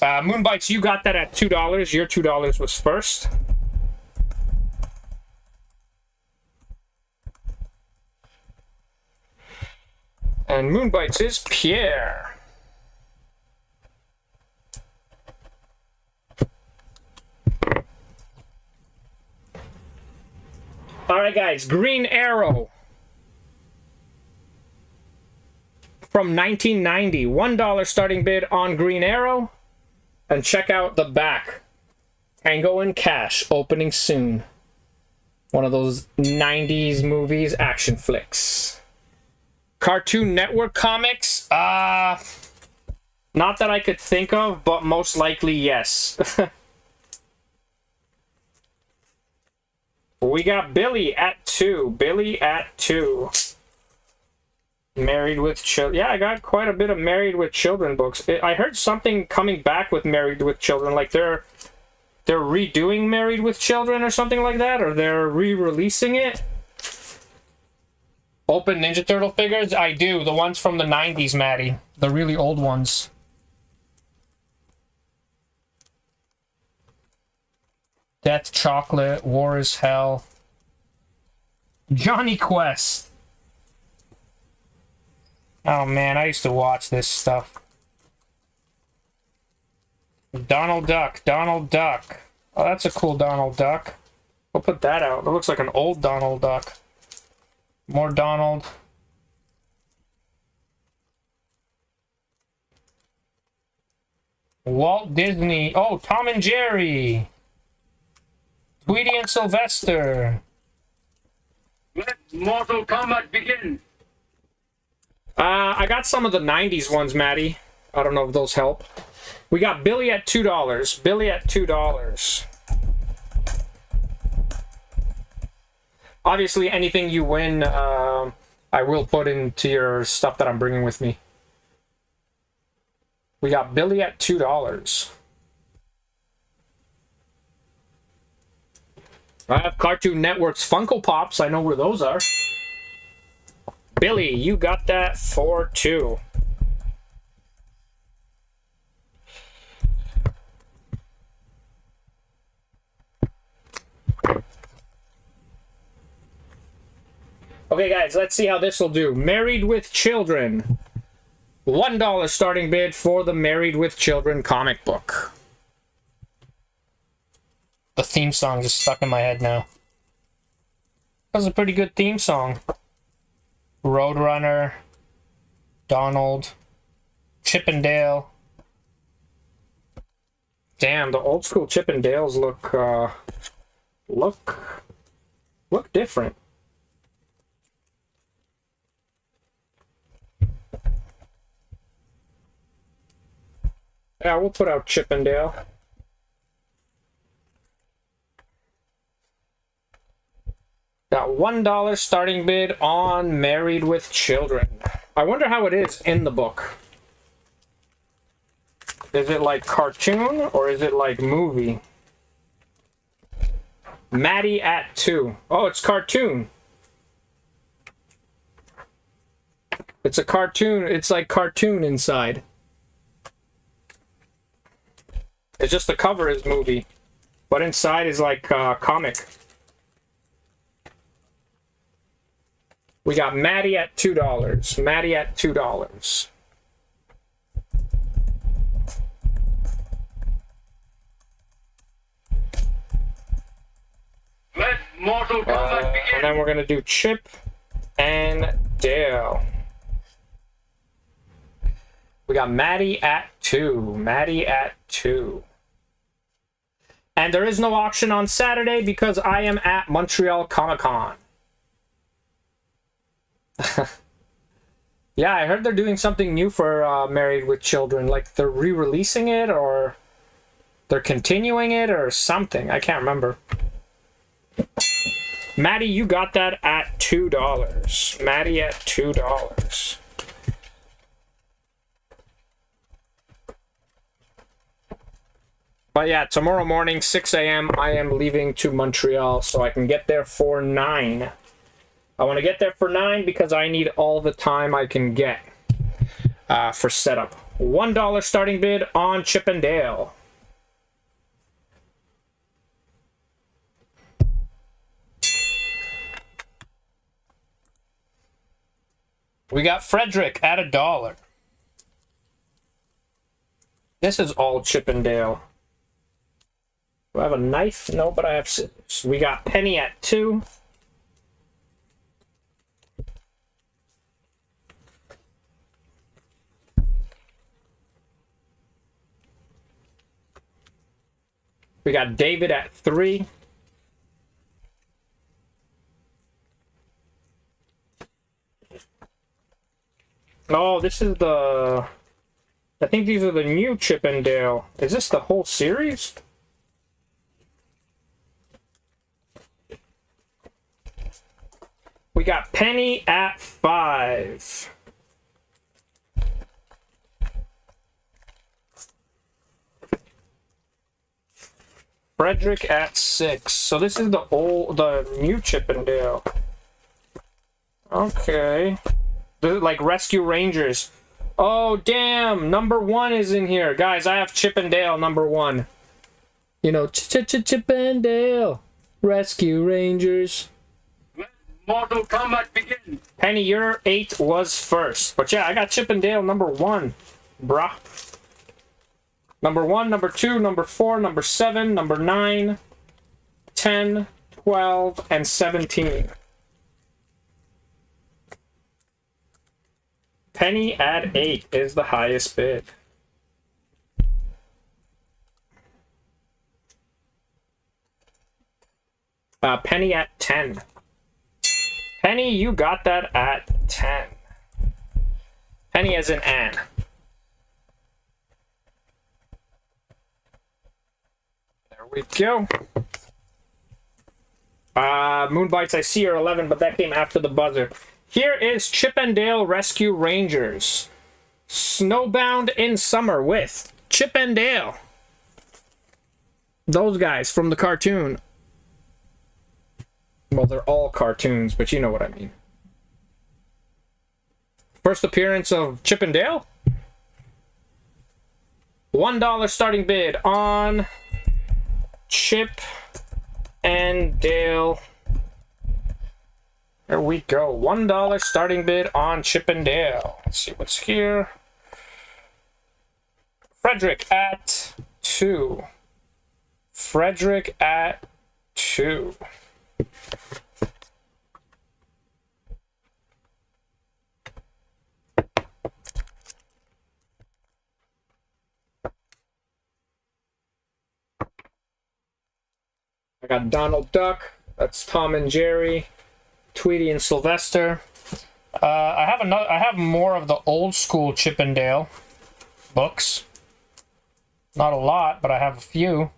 Moonbites, you got that at $2. Your $2 was first. And Moonbites is Pierre. Alright guys, Green Arrow. From 1990. $1 starting bid on Green Arrow. And check out the back. Tango and Cash opening soon. One of those 90s movies, action flicks. Cartoon Network comics? Not that I could think of, but most likely yes. We got Billy at 2. Billy at 2. Married with Children. Yeah, I got quite a bit of Married with Children books. I heard something coming back with Married with Children, like they're redoing Married with Children or something like that, or they're re-releasing it. Open Ninja Turtle figures? I do. The ones from the 90s, Maddie. The really old ones. Death Chocolate, War is Hell. Johnny Quest. Oh man, I used to watch this stuff. Donald Duck, Donald Duck. Oh, that's a cool Donald Duck. We'll put that out. It looks like an old Donald Duck. More Donald. Walt Disney. Oh, Tom and Jerry. Tweety and Sylvester. Let Mortal Kombat begin. I got some of the 90s ones, Maddie. I don't know if those help. We got Billy at $2. Billy at $2. Obviously, anything you win, I will put into your stuff that I'm bringing with me. We got Billy at $2. I have Cartoon Network's Funko Pops. I know where those are. Billy, you got that for $2. Okay, guys, let's see how this will do. Married with Children. $1 starting bid for the Married with Children comic book. The theme song just stuck in my head now. That was a pretty good theme song. Roadrunner, Donald, Chip and Dale. Damn, the old school Chip and Dales look different. Yeah, we'll put out Chip and Dale. Got $1 starting bid on Married with Children. I wonder how it is in the book. Is it like cartoon or is it like movie? Maddie at 2. Oh, it's cartoon. It's a cartoon. It's like cartoon inside. It's just the cover is movie, but inside is like comic. We got Maddie at $2. Maddie at $2. Let Mortal Kombat begin. And then we're gonna do Chip and Dale. We got Maddie at 2. Maddie at 2. And there is no auction on Saturday because I am at Montreal Comic Con. Yeah, I heard they're doing something new for Married with Children. Like they're re-releasing it or they're continuing it or something. I can't remember. Maddie, you got that at $2. Maddie at $2. But yeah, tomorrow morning, 6 a.m., I am leaving to Montreal so I can get there for 9. I want to get there for 9 because I need all the time I can get for setup. $1 starting bid on Chip and Dale. We got Frederick at $1. This is all Chip and Dale. Do I have a knife? No, but I have scissors. We got Penny at 2. We got David at 3. Oh, this is the... I think these are the new Chip and Dale. Is this the whole series? We got Penny at 5. Frederick at 6. So this is the new Chip and Dale. Okay. This is like Rescue Rangers. Oh, damn. Number 1 is in here. Guys, I have Chip and Dale number 1. You know, Chip and Dale. Rescue Rangers. Let Mortal Kombat begin. Penny, your 8 was first. But yeah, I got Chip and Dale number 1. Bruh. Number 1, number 2, number 4, number 7, number 9, 10, 12, and 17. Penny at 8 is the highest bid. Penny at 10. Penny, you got that at 10. Penny as in Anne. There we go. Moonbites, I see are 11, but that came after the buzzer. Here is Chip and Dale Rescue Rangers. Snowbound in Summer with Chip and Dale. Those guys from the cartoon. Well, they're all cartoons, but you know what I mean. First appearance of Chip and Dale. $1 starting bid on Chip and Dale. There we go. $1 starting bid on Chip and Dale. Let's see what's here. Frederick at 2. Frederick at 2. I got Donald Duck. That's Tom and Jerry. Tweety and Sylvester. I have more of the old school Chip and Dale books. Not a lot, but I have a few.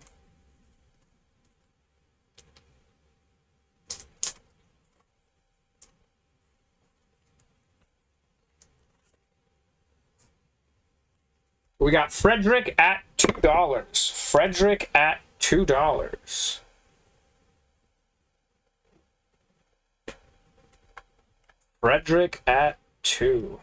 We got Frederick at $2. Frederick at $2. Frederick at 2.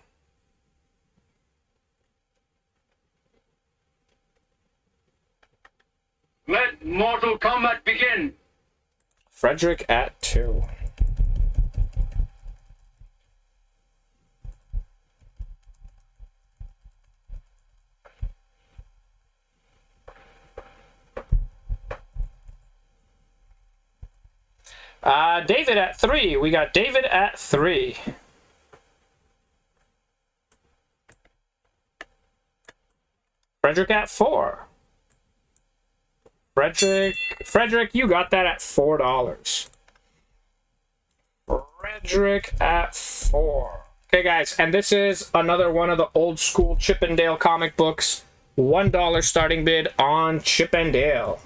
Let Mortal Kombat begin. Frederick at 2. David at 3. We got David at 3. Frederick at 4. Frederick, you got that at $4. Frederick at 4. Okay, guys, and this is another one of the old school Chip and Dale comic books. $1 starting bid on Chip and Dale.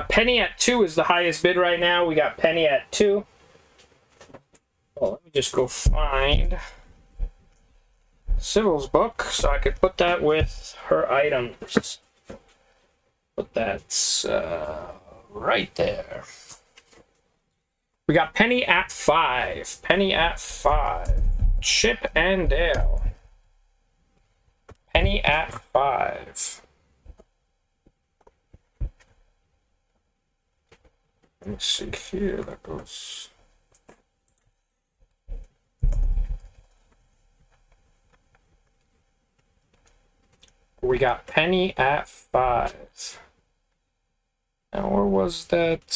Penny at 2 is the highest bid right now. We got Penny at 2. Well, let me just go find Sybil's book so I could put that with her items. But that's right there. We got Penny at 5. Penny at 5. Chip and Dale. Penny at 5. Let me see here. That goes. We got Penny at 5. Now, where was that?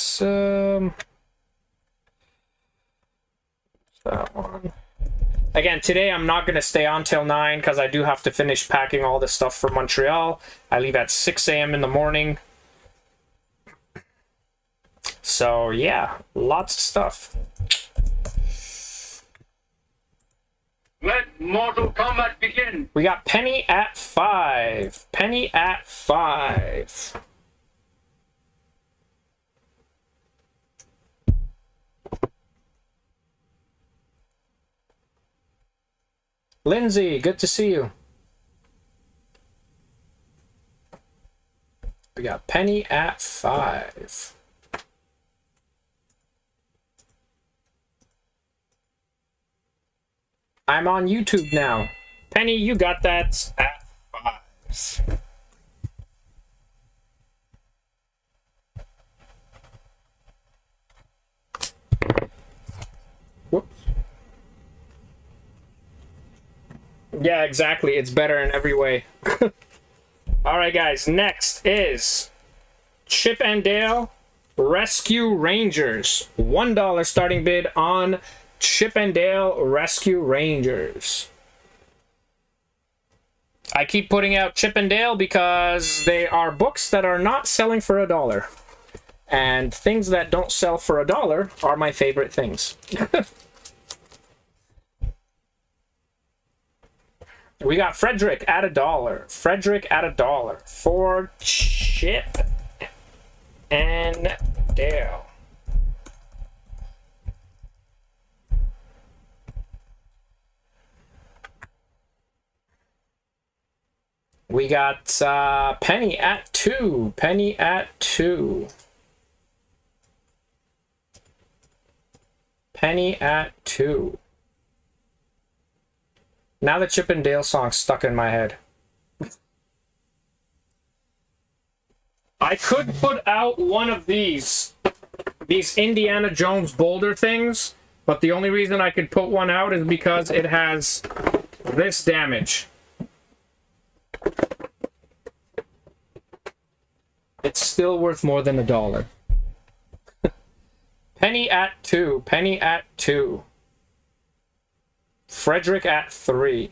That one. Again, today I'm not going to stay on till 9 because I do have to finish packing all this stuff for Montreal. I leave at 6 a.m. in the morning. So, yeah, lots of stuff. Let Mortal Kombat begin. We got Penny at 5. Penny at 5. Lindsay, good to see you. We got Penny at 5. I'm on YouTube now. Penny, you got that at 5. Whoops. Yeah, exactly. It's better in every way. Alright, guys. Next is Chip and Dale Rescue Rangers. $1 starting bid on Chip and Dale Rescue Rangers. I keep putting out Chip and Dale because they are books that are not selling for $1. And things that don't sell for $1 are my favorite things. We got Frederick at $1. Frederick at $1 for Chip and Dale. We got Penny at 2. Penny at 2. Penny at 2. Now the Chip and Dale song's stuck in my head. I could put out one of these Indiana Jones boulder things, but the only reason I could put one out is because it has this damage. It's still worth more than $1. Penny at 2. Penny at 2. Frederick at 3.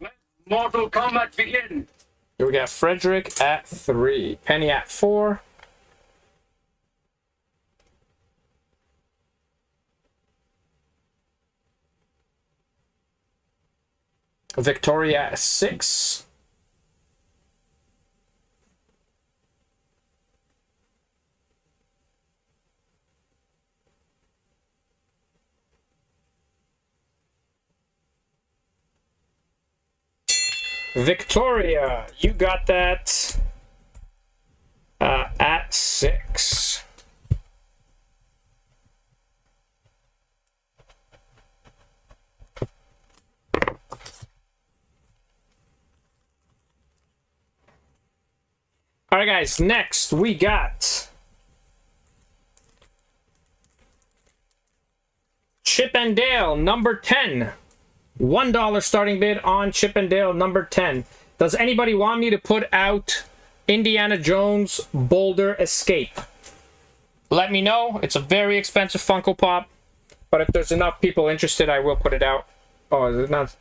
Let Mortal Kombat begin. Here we got Frederick at 3. Penny at 4. Victoria at 6. Victoria, you got that at 6. All right, guys, next we got Chip and Dale number 10. $1 starting bid on Chip and Dale number 10. Does anybody want me to put out Indiana Jones Boulder Escape? Let me know. It's a very expensive Funko Pop, but if there's enough people interested, I will put it out. Oh, is it not?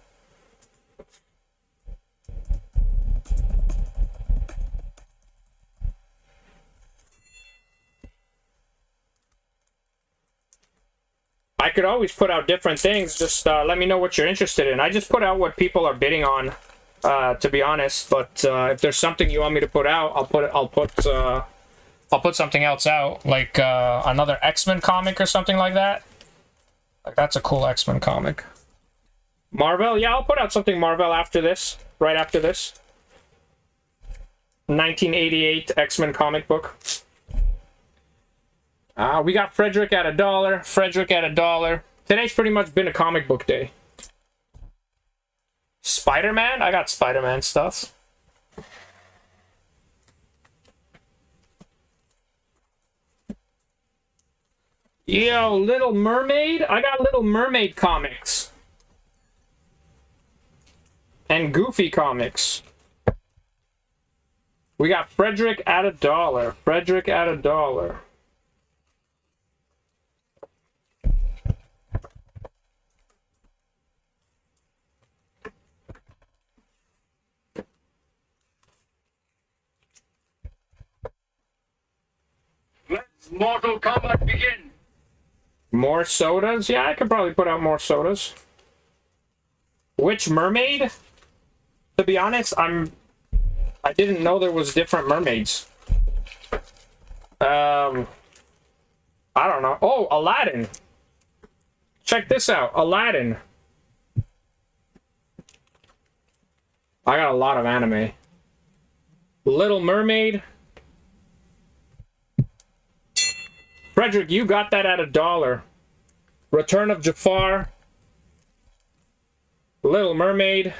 I could always put out different things. Just let me know what you're interested in. I just put out what people are bidding on, to be honest. But if there's something you want me to put out, I'll put something else out, like another X-Men comic or something like that. Like, that's a cool X-Men comic. Marvel, yeah, I'll put out something Marvel after this, right after this. 1988 X-Men comic book. We got Frederick at $1. Frederick at $1. Today's pretty much been a comic book day. Spider-Man? I got Spider-Man stuff. Yo, Little Mermaid? I got Little Mermaid comics. And Goofy comics. We got Frederick at $1. Frederick at $1. Mortal Kombat begin. More sodas? Yeah, I could probably put out more sodas. Which mermaid? To be honest, I didn't know there was different mermaids. I don't know. Oh, Aladdin. Check this out. Aladdin. I got a lot of anime. Little Mermaid. Frederick, you got that at $1. Return of Jafar. Little Mermaid.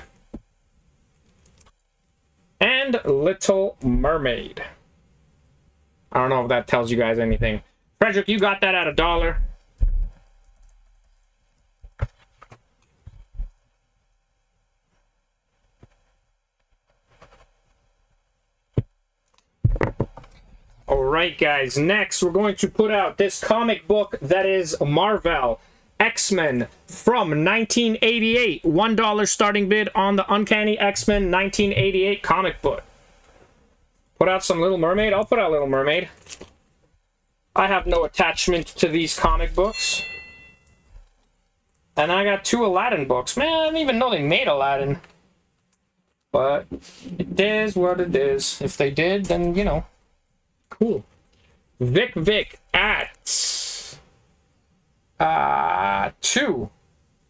And Little Mermaid. I don't know if that tells you guys anything. Frederick, you got that at $1. Alright guys, next we're going to put out this comic book that is Marvel X-Men from 1988. $1 starting bid on the Uncanny X-Men 1988 comic book. Put out some Little Mermaid? I'll put out Little Mermaid. I have no attachment to these comic books. And I got 2 Aladdin books. Man, I didn't even know they made Aladdin. But it is what it is. If they did, then, you know. Cool. Vic at 2.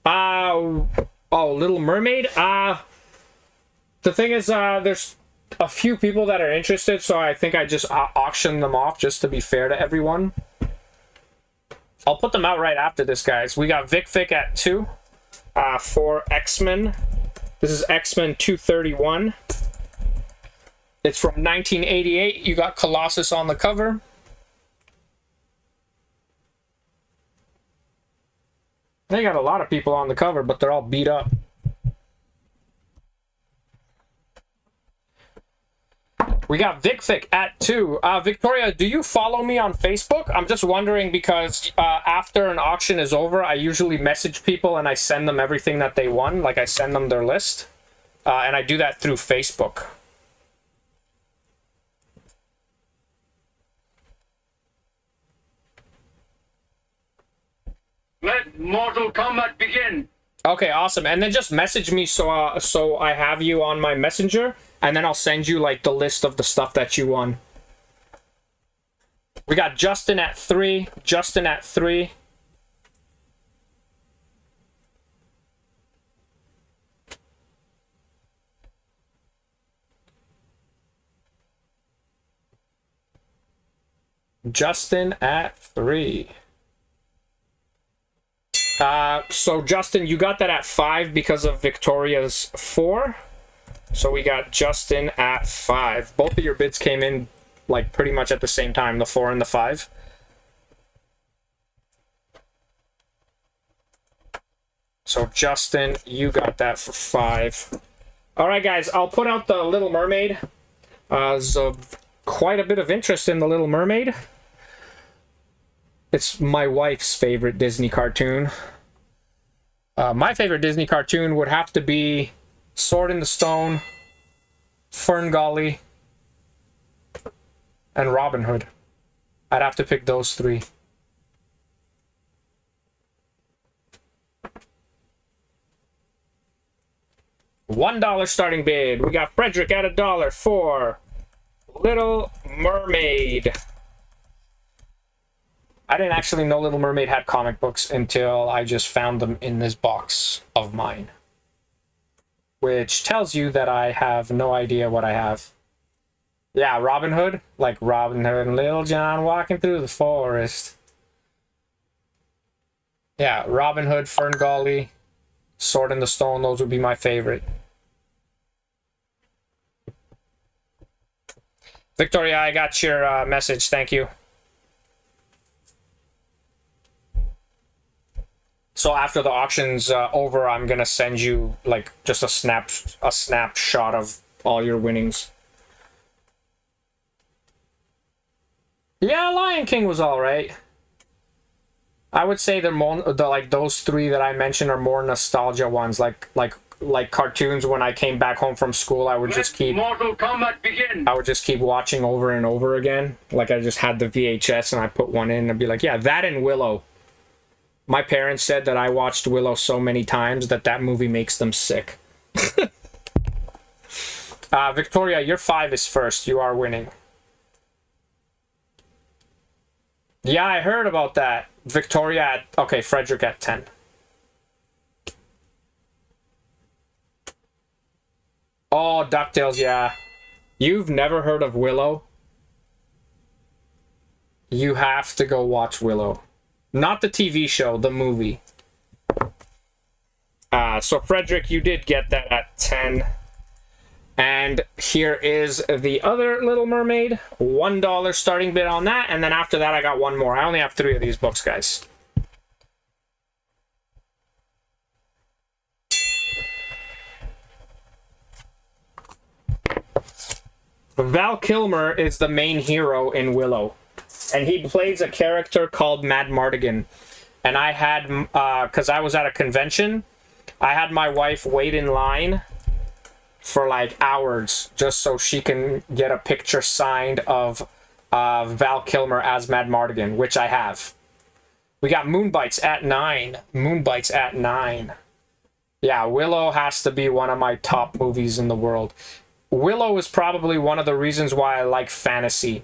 Oh, Little Mermaid. The thing is, there's a few people that are interested, so I think I just auction them off just to be fair to everyone. I'll put them out right after this, guys. We got Vic at 2 for X-Men. This is X-Men 231. It's from 1988. You got Colossus on the cover. They got a lot of people on the cover, but they're all beat up. We got Vic at 2. Victoria, do you follow me on Facebook? I'm just wondering because after an auction is over, I usually message people and I send them everything that they won. Like I send them their list. And I do that through Facebook. Let Mortal Kombat begin. Okay, awesome. And then just message me so I have you on my messenger, and then I'll send you like the list of the stuff that you won. We got Justin at 3. Justin at 3. Justin at 3. So Justin, you got that at 5 because of Victoria's 4. So we got Justin at 5. Both of your bids came in like pretty much at the same time, the 4 and the 5. So Justin, you got that for 5. All right, guys, I'll put out the Little Mermaid. There's quite a bit of interest in the Little Mermaid. It's my wife's favorite Disney cartoon. My favorite Disney cartoon would have to be Sword in the Stone, Ferngully, and Robin Hood. I'd have to pick those 3. $1 starting bid. We got Frederick at $1 for Little Mermaid. I didn't actually know Little Mermaid had comic books until I just found them in this box of mine. Which tells you that I have no idea what I have. Yeah, Robin Hood. Like Robin Hood and Little John walking through the forest. Yeah, Robin Hood, Ferngully, Sword in the Stone. Those would be my favorite. Victoria, I got your message. Thank you. So after the auction's over, I'm gonna send you like just a snapshot of all your winnings. Yeah, Lion King was all right. I would say they're more like those 3 that I mentioned are more nostalgia ones, like like cartoons when I came back home from school. I would just keep Mortal Kombat begin. I would just keep watching over and over again. Like I just had the VHS and I put one in and I'd be like, yeah, that and Willow. My parents said that I watched Willow so many times that that movie makes them sick. Victoria, your 5 is first. You are winning. Yeah, I heard about that. Victoria at... Okay, Frederick at 10. Oh, DuckTales, yeah. You've never heard of Willow? You have to go watch Willow. Not the TV show, the movie. So, Frederick, you did get that at 10. And here is the other Little Mermaid. $1 starting bid on that. And then after that, I got one more. I only have 3 of these books, guys. Val Kilmer is the main hero in Willow. And he plays a character called Mad Mardigan. And I had, because I was at a convention, I had my wife wait in line for like hours just so she can get a picture signed of Val Kilmer as Mad Mardigan, which I have. We got Moonbites at 9. Moonbites at 9. Yeah, Willow has to be one of my top movies in the world. Willow is probably one of the reasons why I like fantasy.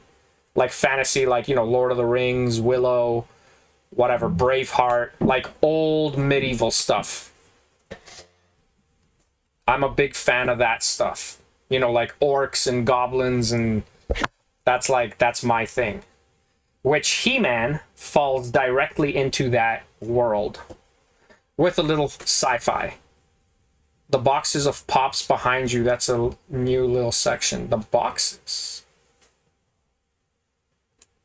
Like fantasy, like, you know, Lord of the Rings, Willow, whatever, Braveheart, like old medieval stuff. I'm a big fan of that stuff. You know, like orcs and goblins, and that's my thing. Which He-Man falls directly into that world. With a little sci-fi. The boxes of Pops behind you, that's a new little section. The boxes.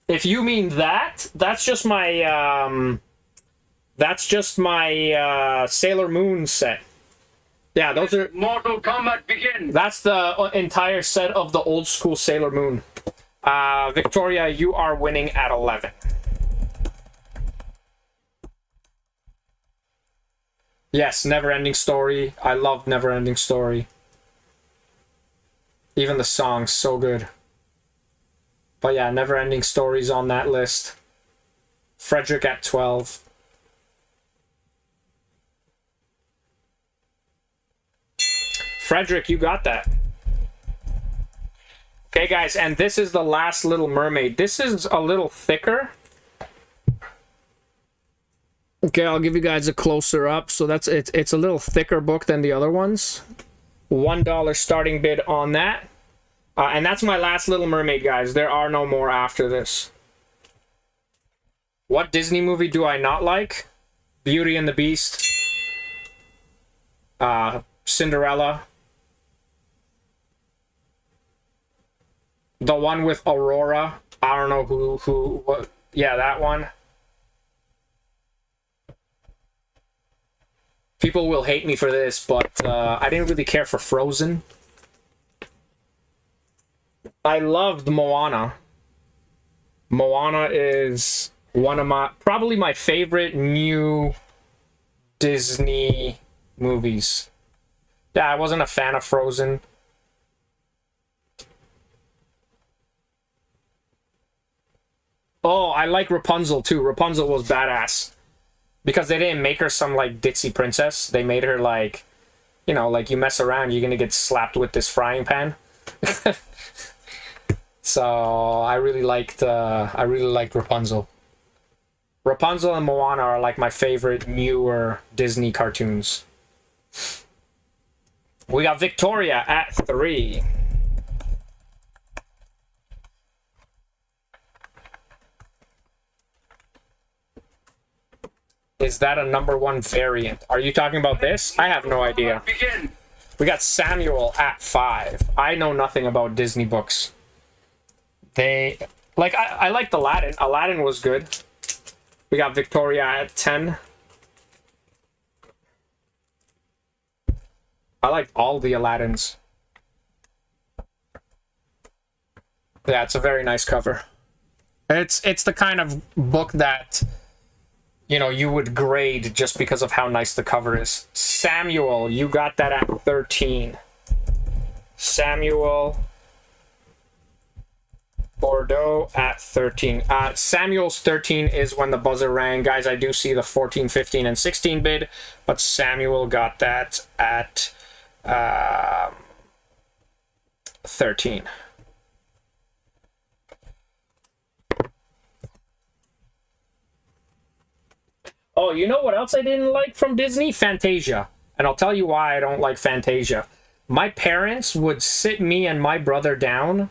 If you mean that, that's just my Sailor Moon set. Yeah, those are... Mortal Kombat begin. That's the entire set of the old school Sailor Moon. Victoria, you are winning at 11. Yes, Neverending Story. I love Neverending Story. Even the song's so good. But yeah, Neverending Story's on that list. Frederick at 12. Frederick, you got that. Okay, guys, and this is the last Little Mermaid. This is a little thicker. Okay, I'll give you guys a closer up. So it's a little thicker book than the other ones. $1 starting bid on that. And that's my last Little Mermaid, guys. There are no more after this. What Disney movie do I not like? Beauty and the Beast. Cinderella. The one with Aurora. I don't know what. Yeah, that one. People will hate me for this, but I didn't really care for Frozen. I loved Moana. Moana is one of probably my favorite new Disney movies. Yeah, I wasn't a fan of Frozen. Oh, I like Rapunzel too. Rapunzel was badass. Because they didn't make her some, like, ditzy princess. They made her, like, you know, like, you mess around, you're gonna get slapped with this frying pan. So, I really liked Rapunzel. Rapunzel and Moana are, like, my favorite newer Disney cartoons. We got Victoria at 3. Is that a #1 variant? Are you talking about this? I have no idea. Begin. We got Samuel at 5. I know nothing about Disney books. I liked Aladdin. Aladdin was good. We got Victoria at 10. I liked all the Aladdins. Yeah, it's a very nice cover. It's the kind of book that you know, you would grade just because of how nice the cover is. Samuel, you got that at 13. Samuel Bordeaux at 13. Samuel's 13 is when the buzzer rang. Guys, I do see the 14, 15, and 16 bid, but Samuel got that at 13. Oh, you know what else I didn't like from Disney? Fantasia. And I'll tell you why I don't like Fantasia. My parents would sit me and my brother down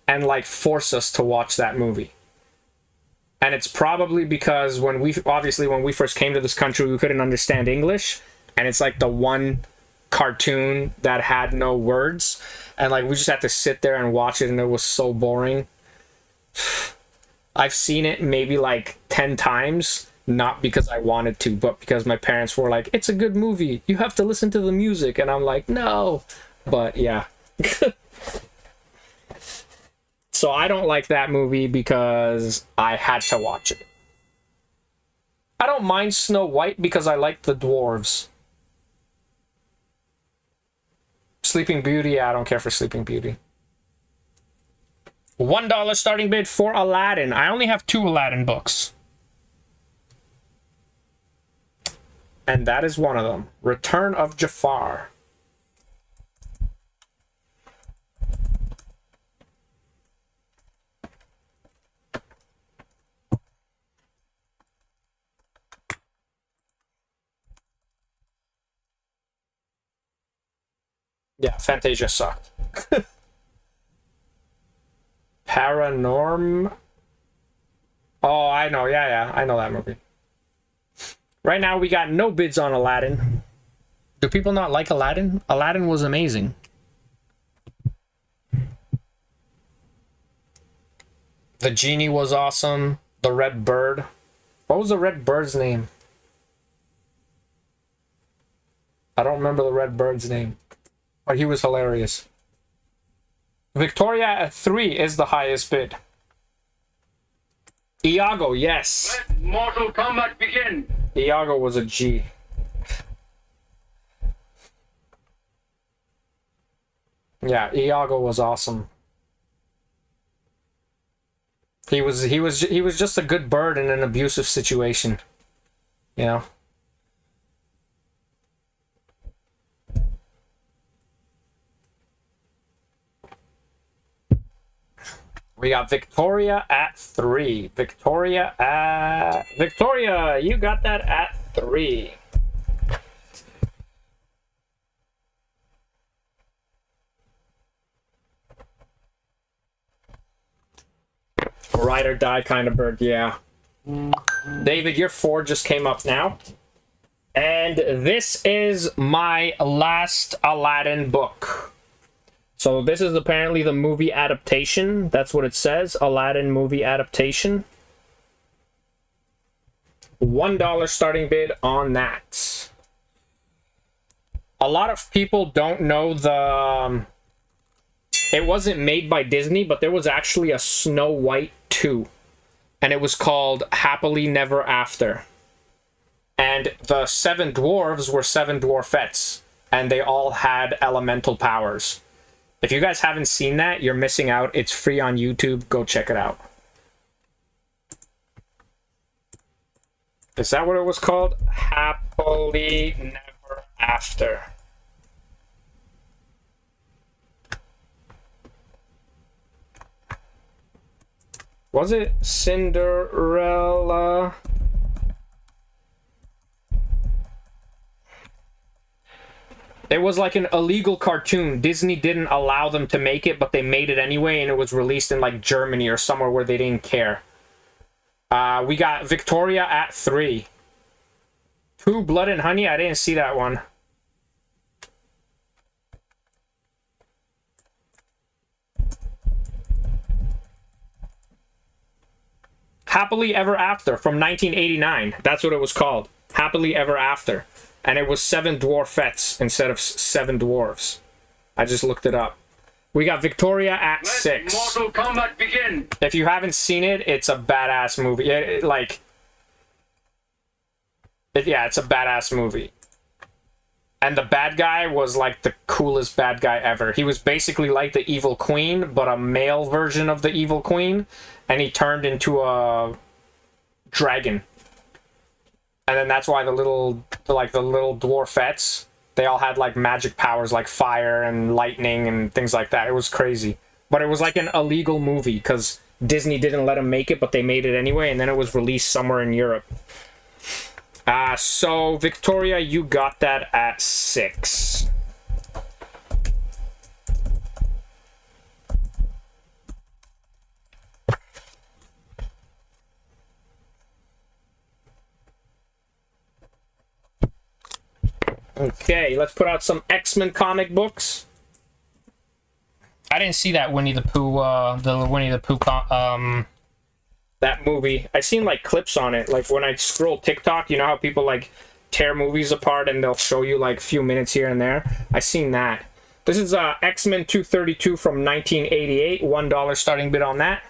and like force us to watch that movie. And it's probably because when we first came to this country, we couldn't understand English, and it's like the one cartoon that had no words, and like we just had to sit there and watch it, and it was so boring. I've seen it maybe like 10 times, not because I wanted to, but because my parents were like, it's a good movie, you have to listen to the music, and I'm like, no. But yeah. So I don't like that movie because I had to watch it. I don't mind Snow White because I like the dwarves. Sleeping Beauty, I don't care for Sleeping Beauty. $1 starting bid for Aladdin. I only have 2 Aladdin books. And that is one of them. Return of Jafar. Yeah, Fantasia sucked. Paranorm. Oh, I know. Yeah, I know that movie. Right now, we got no bids on Aladdin. Do people not like Aladdin? Aladdin was amazing. The genie was awesome. The red bird. What was the red bird's name? I don't remember the red bird's name. But he was hilarious. Victoria at 3 is the highest bid. Iago, yes. Let Mortal Kombat begin. Iago was a G. Yeah, Iago was awesome. He was just a good bird in an abusive situation. You know? We got Victoria at 3. Victoria, you got that at 3. Ride or die kind of bird, yeah. David, your 4 just came up now. And this is my last Aladdin book. So this is apparently the movie adaptation. That's what it says. Aladdin movie adaptation. $1 starting bid on that. A lot of people don't know the... It wasn't made by Disney, but there was actually a Snow White 2. And it was called Happily Never After. And the 7 dwarves were 7 dwarfettes. And they all had elemental powers. If you guys haven't seen that, you're missing out. It's free on YouTube. Go check it out. Is that what it was called? Happily Never After. Was it Cinderella? It was like an illegal cartoon. Disney didn't allow them to make it, but they made it anyway, and it was released in like Germany or somewhere where they didn't care. We got Victoria at 3. 2 Blood and Honey? I didn't see that one. Happily Ever After from 1989. That's what it was called. Happily Ever After. And it was 7 dwarfettes instead of 7 dwarves. I just looked it up. We got Victoria at 6. Mortal Kombat begin. If you haven't seen it, it's a badass movie. Yeah, it's a badass movie. And the bad guy was like the coolest bad guy ever. He was basically like the evil queen, but a male version of the evil queen. And he turned into a dragon. And then that's why the little dwarfettes, they all had like magic powers like fire and lightning and things like that. It was crazy. But it was like an illegal movie because Disney didn't let them make it, but they made it anyway. And then it was released somewhere in Europe. So, Victoria, you got that at 6. Okay, let's put out some X-Men comic books. I didn't see that Winnie the Pooh, that movie. I seen like clips on it. Like when I scroll TikTok, you know how people like tear movies apart and they'll show you like a few minutes here and there. I seen that. This is X-Men 232 from 1988. $1 starting bid on that.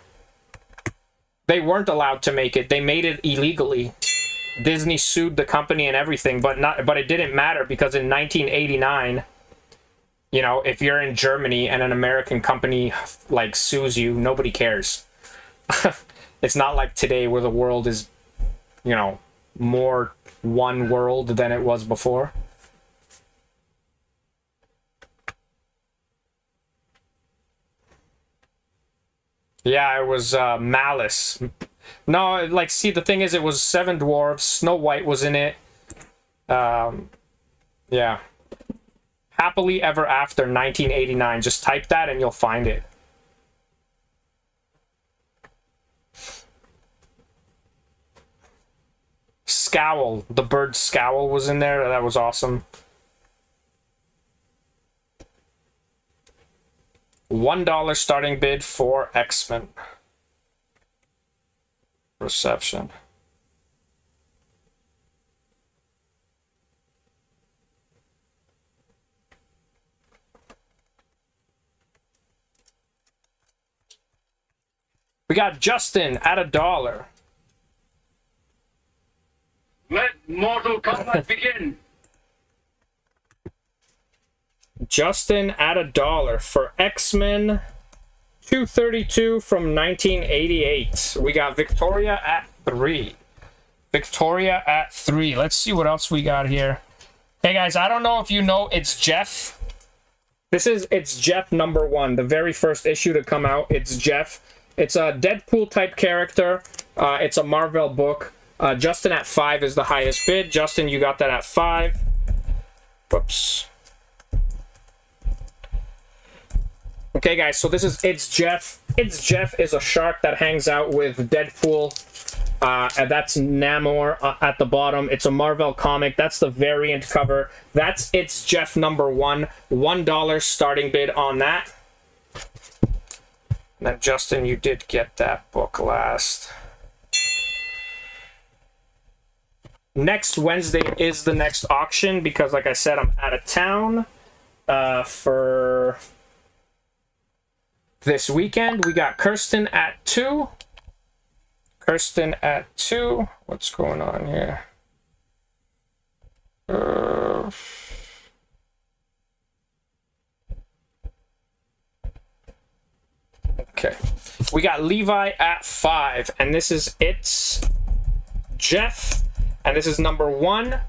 They weren't allowed to make it. They made it illegally. Disney sued the company and everything, but it didn't matter because in 1989, you know, if you're in Germany and an American company like sues you, nobody cares. It's not like today where the world is, you know, more one world than it was before. Yeah, it was Malice. No, like, see, the thing is, it was 7 Dwarves. Snow White was in it. Yeah. Happily Ever After 1989. Just type that and you'll find it. Scowl. The bird Scowl was in there. That was awesome. $1 starting bid for X-Men. Reception. We got Justin at $1. Let Mortal Kombat begin. Justin at $1 for X-Men 232 from 1988. We got Victoria at 3. Victoria at 3. Let's see what else we got here. Hey guys, I don't know if you know, it's Jeff. It's Jeff #1, the very first issue to come out. It's Jeff. It's a Deadpool type character. It's a Marvel book. Justin at 5 is the highest bid. Justin, you got that at 5. Whoops. Okay, guys, so it's Jeff. It's Jeff is a shark that hangs out with Deadpool. And that's Namor at the bottom. It's a Marvel comic. That's the variant cover. It's Jeff #1. $1 starting bid on that. And then, Justin, you did get that book last. Next Wednesday is the next auction because, like I said, I'm out of town for this weekend. We got Kirsten at 2. Kirsten at 2. What's going on here? Okay. We got Levi at 5. And this is It's Jeff. And this is #1.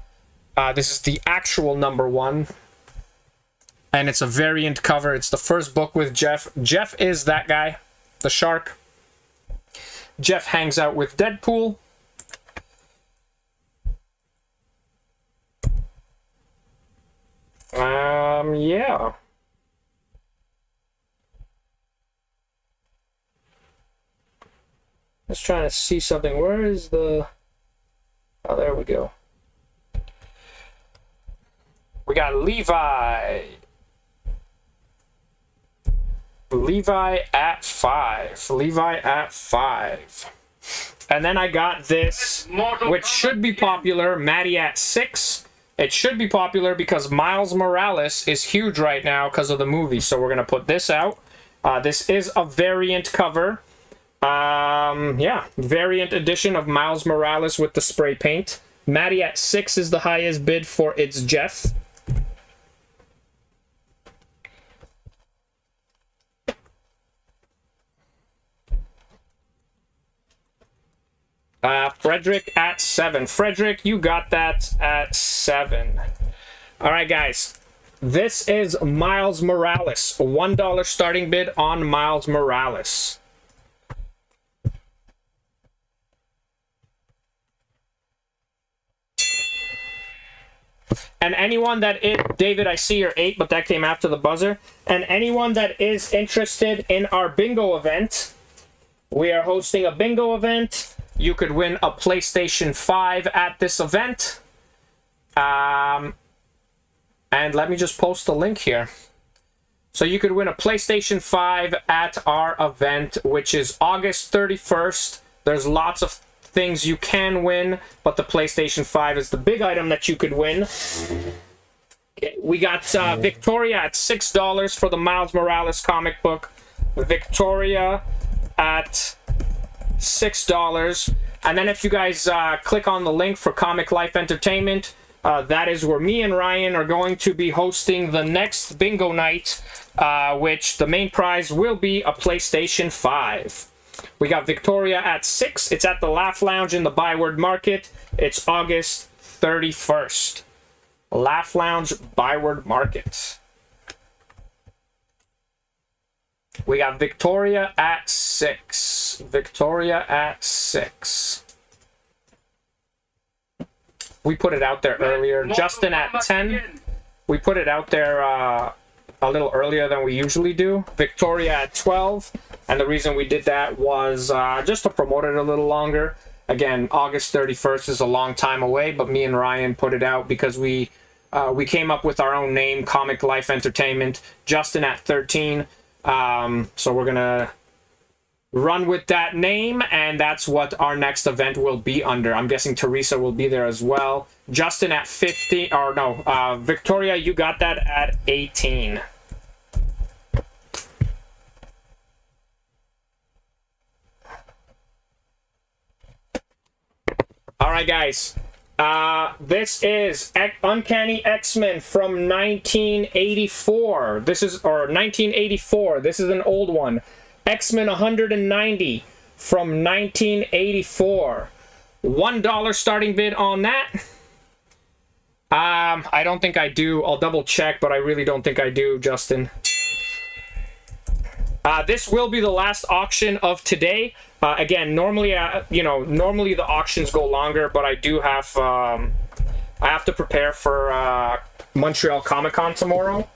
This is the actual #1. And it's a variant cover. It's the first book with Jeff. Jeff is that guy, the shark. Jeff hangs out with Deadpool. Yeah. Just trying to see something. Where is the... Oh, there we go. We got Levi. Levi at 5. Levi at 5. And then I got this, which should be popular. Maddie at 6. It should be popular because Miles Morales is huge right now because of the movie. So we're going to put this out. This is a variant cover. Yeah, variant edition of Miles Morales with the spray paint. Maddie at 6 is the highest bid for It's Jeff. Frederick at 7. Frederick, you got that at 7. All right, guys. This is Miles Morales. $1 starting bid on Miles Morales. And anyone that is, David, I see you're 8, but that came after the buzzer. And anyone that is interested in our bingo event, we are hosting a bingo event. You could win a PlayStation 5 at this event. And let me just post the link here. So you could win a PlayStation 5 at our event, which is August 31st. There's lots of things you can win, but the PlayStation 5 is the big item that you could win. We got Victoria at $6 for the Miles Morales comic book. Victoria at $6. And then if you guys click on the link for Comic Life Entertainment, that is where me and Ryan are going to be hosting the next bingo night, which the main prize will be a PlayStation 5. We got Victoria at 6. It's at the Laugh Lounge in the Byward Market. It's August 31st. Laugh Lounge, Byward Market. We got Victoria at 6. Victoria at 6. We put it out there earlier. Justin at 10. We put it out there a little earlier than we usually do. Victoria at 12. And the reason we did that was just to promote it a little longer. Again, August 31st is a long time away, but me and Ryan put it out because we came up with our own name, Comic Life Entertainment. Justin at 13. So we're going to run with that name, and that's what our next event will be under. I'm guessing Teresa will be there as well. Justin at 15, or no, Victoria, you got that at 18. All right, guys. This is Uncanny X-Men from 1984. This is, or 1984. This is an old one. X-Men 190 from 1984. $1 starting bid on that. I don't think I do. I'll double check, but I really don't think I do, Justin. This will be the last auction of today. Again, normally, normally the auctions go longer, but I do have, I have to prepare for Montreal Comic-Con tomorrow.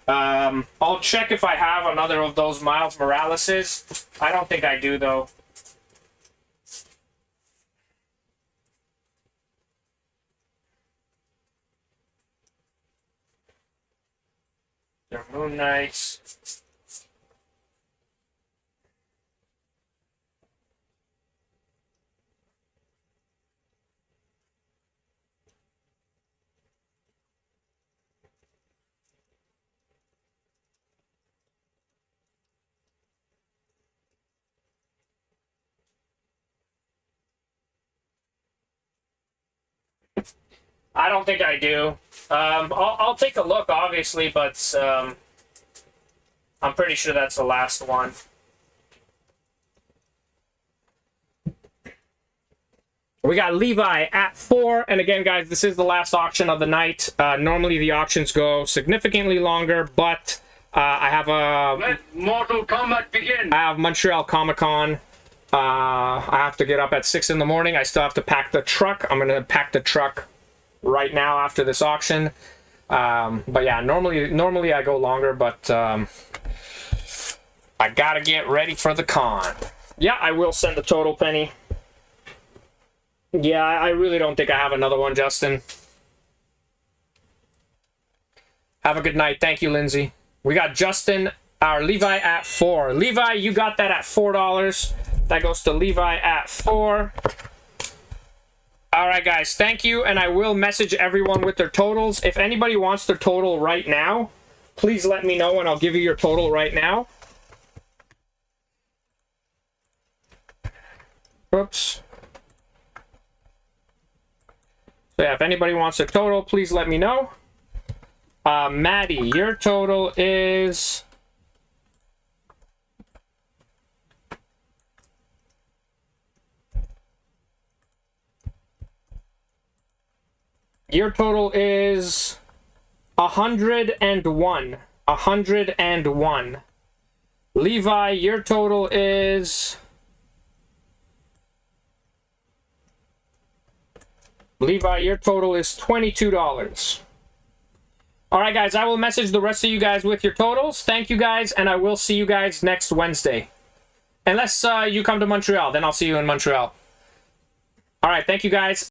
I'll check if I have another of those Miles Moraleses. I don't think I do, though. They're Moon Knights. I don't think I do. I'll take a look, obviously, but I'm pretty sure that's the last one. We got Levi at 4, and again, guys, this is the last auction of the night. Normally, the auctions go significantly longer, but I have a... Let Mortal Kombat begin! I have Montreal Comic-Con. I have to get up at 6 in the morning. I still have to pack the truck. I'm going to pack the truck right now after this auction. But yeah, normally I go longer, but I gotta get ready for the con. Yeah, I will send the total, Penny. Yeah, I really don't think I have another one, Justin. Have a good night. Thank you, Lindsay. We got Justin, our Levi at 4. Levi, you got that at $4. That goes to Levi at 4. All right, guys, thank you, and I will message everyone with their totals. If anybody wants their total right now, please let me know, and I'll give you your total right now. Oops. So yeah, if anybody wants a total, please let me know. Maddie, your total is... Your total is 101. 101. Levi, your total is... Levi, your total is $22. Alright guys, I will message the rest of you guys with your totals. Thank you guys, and I will see you guys next Wednesday. Unless you come to Montreal, then I'll see you in Montreal. Alright, thank you guys.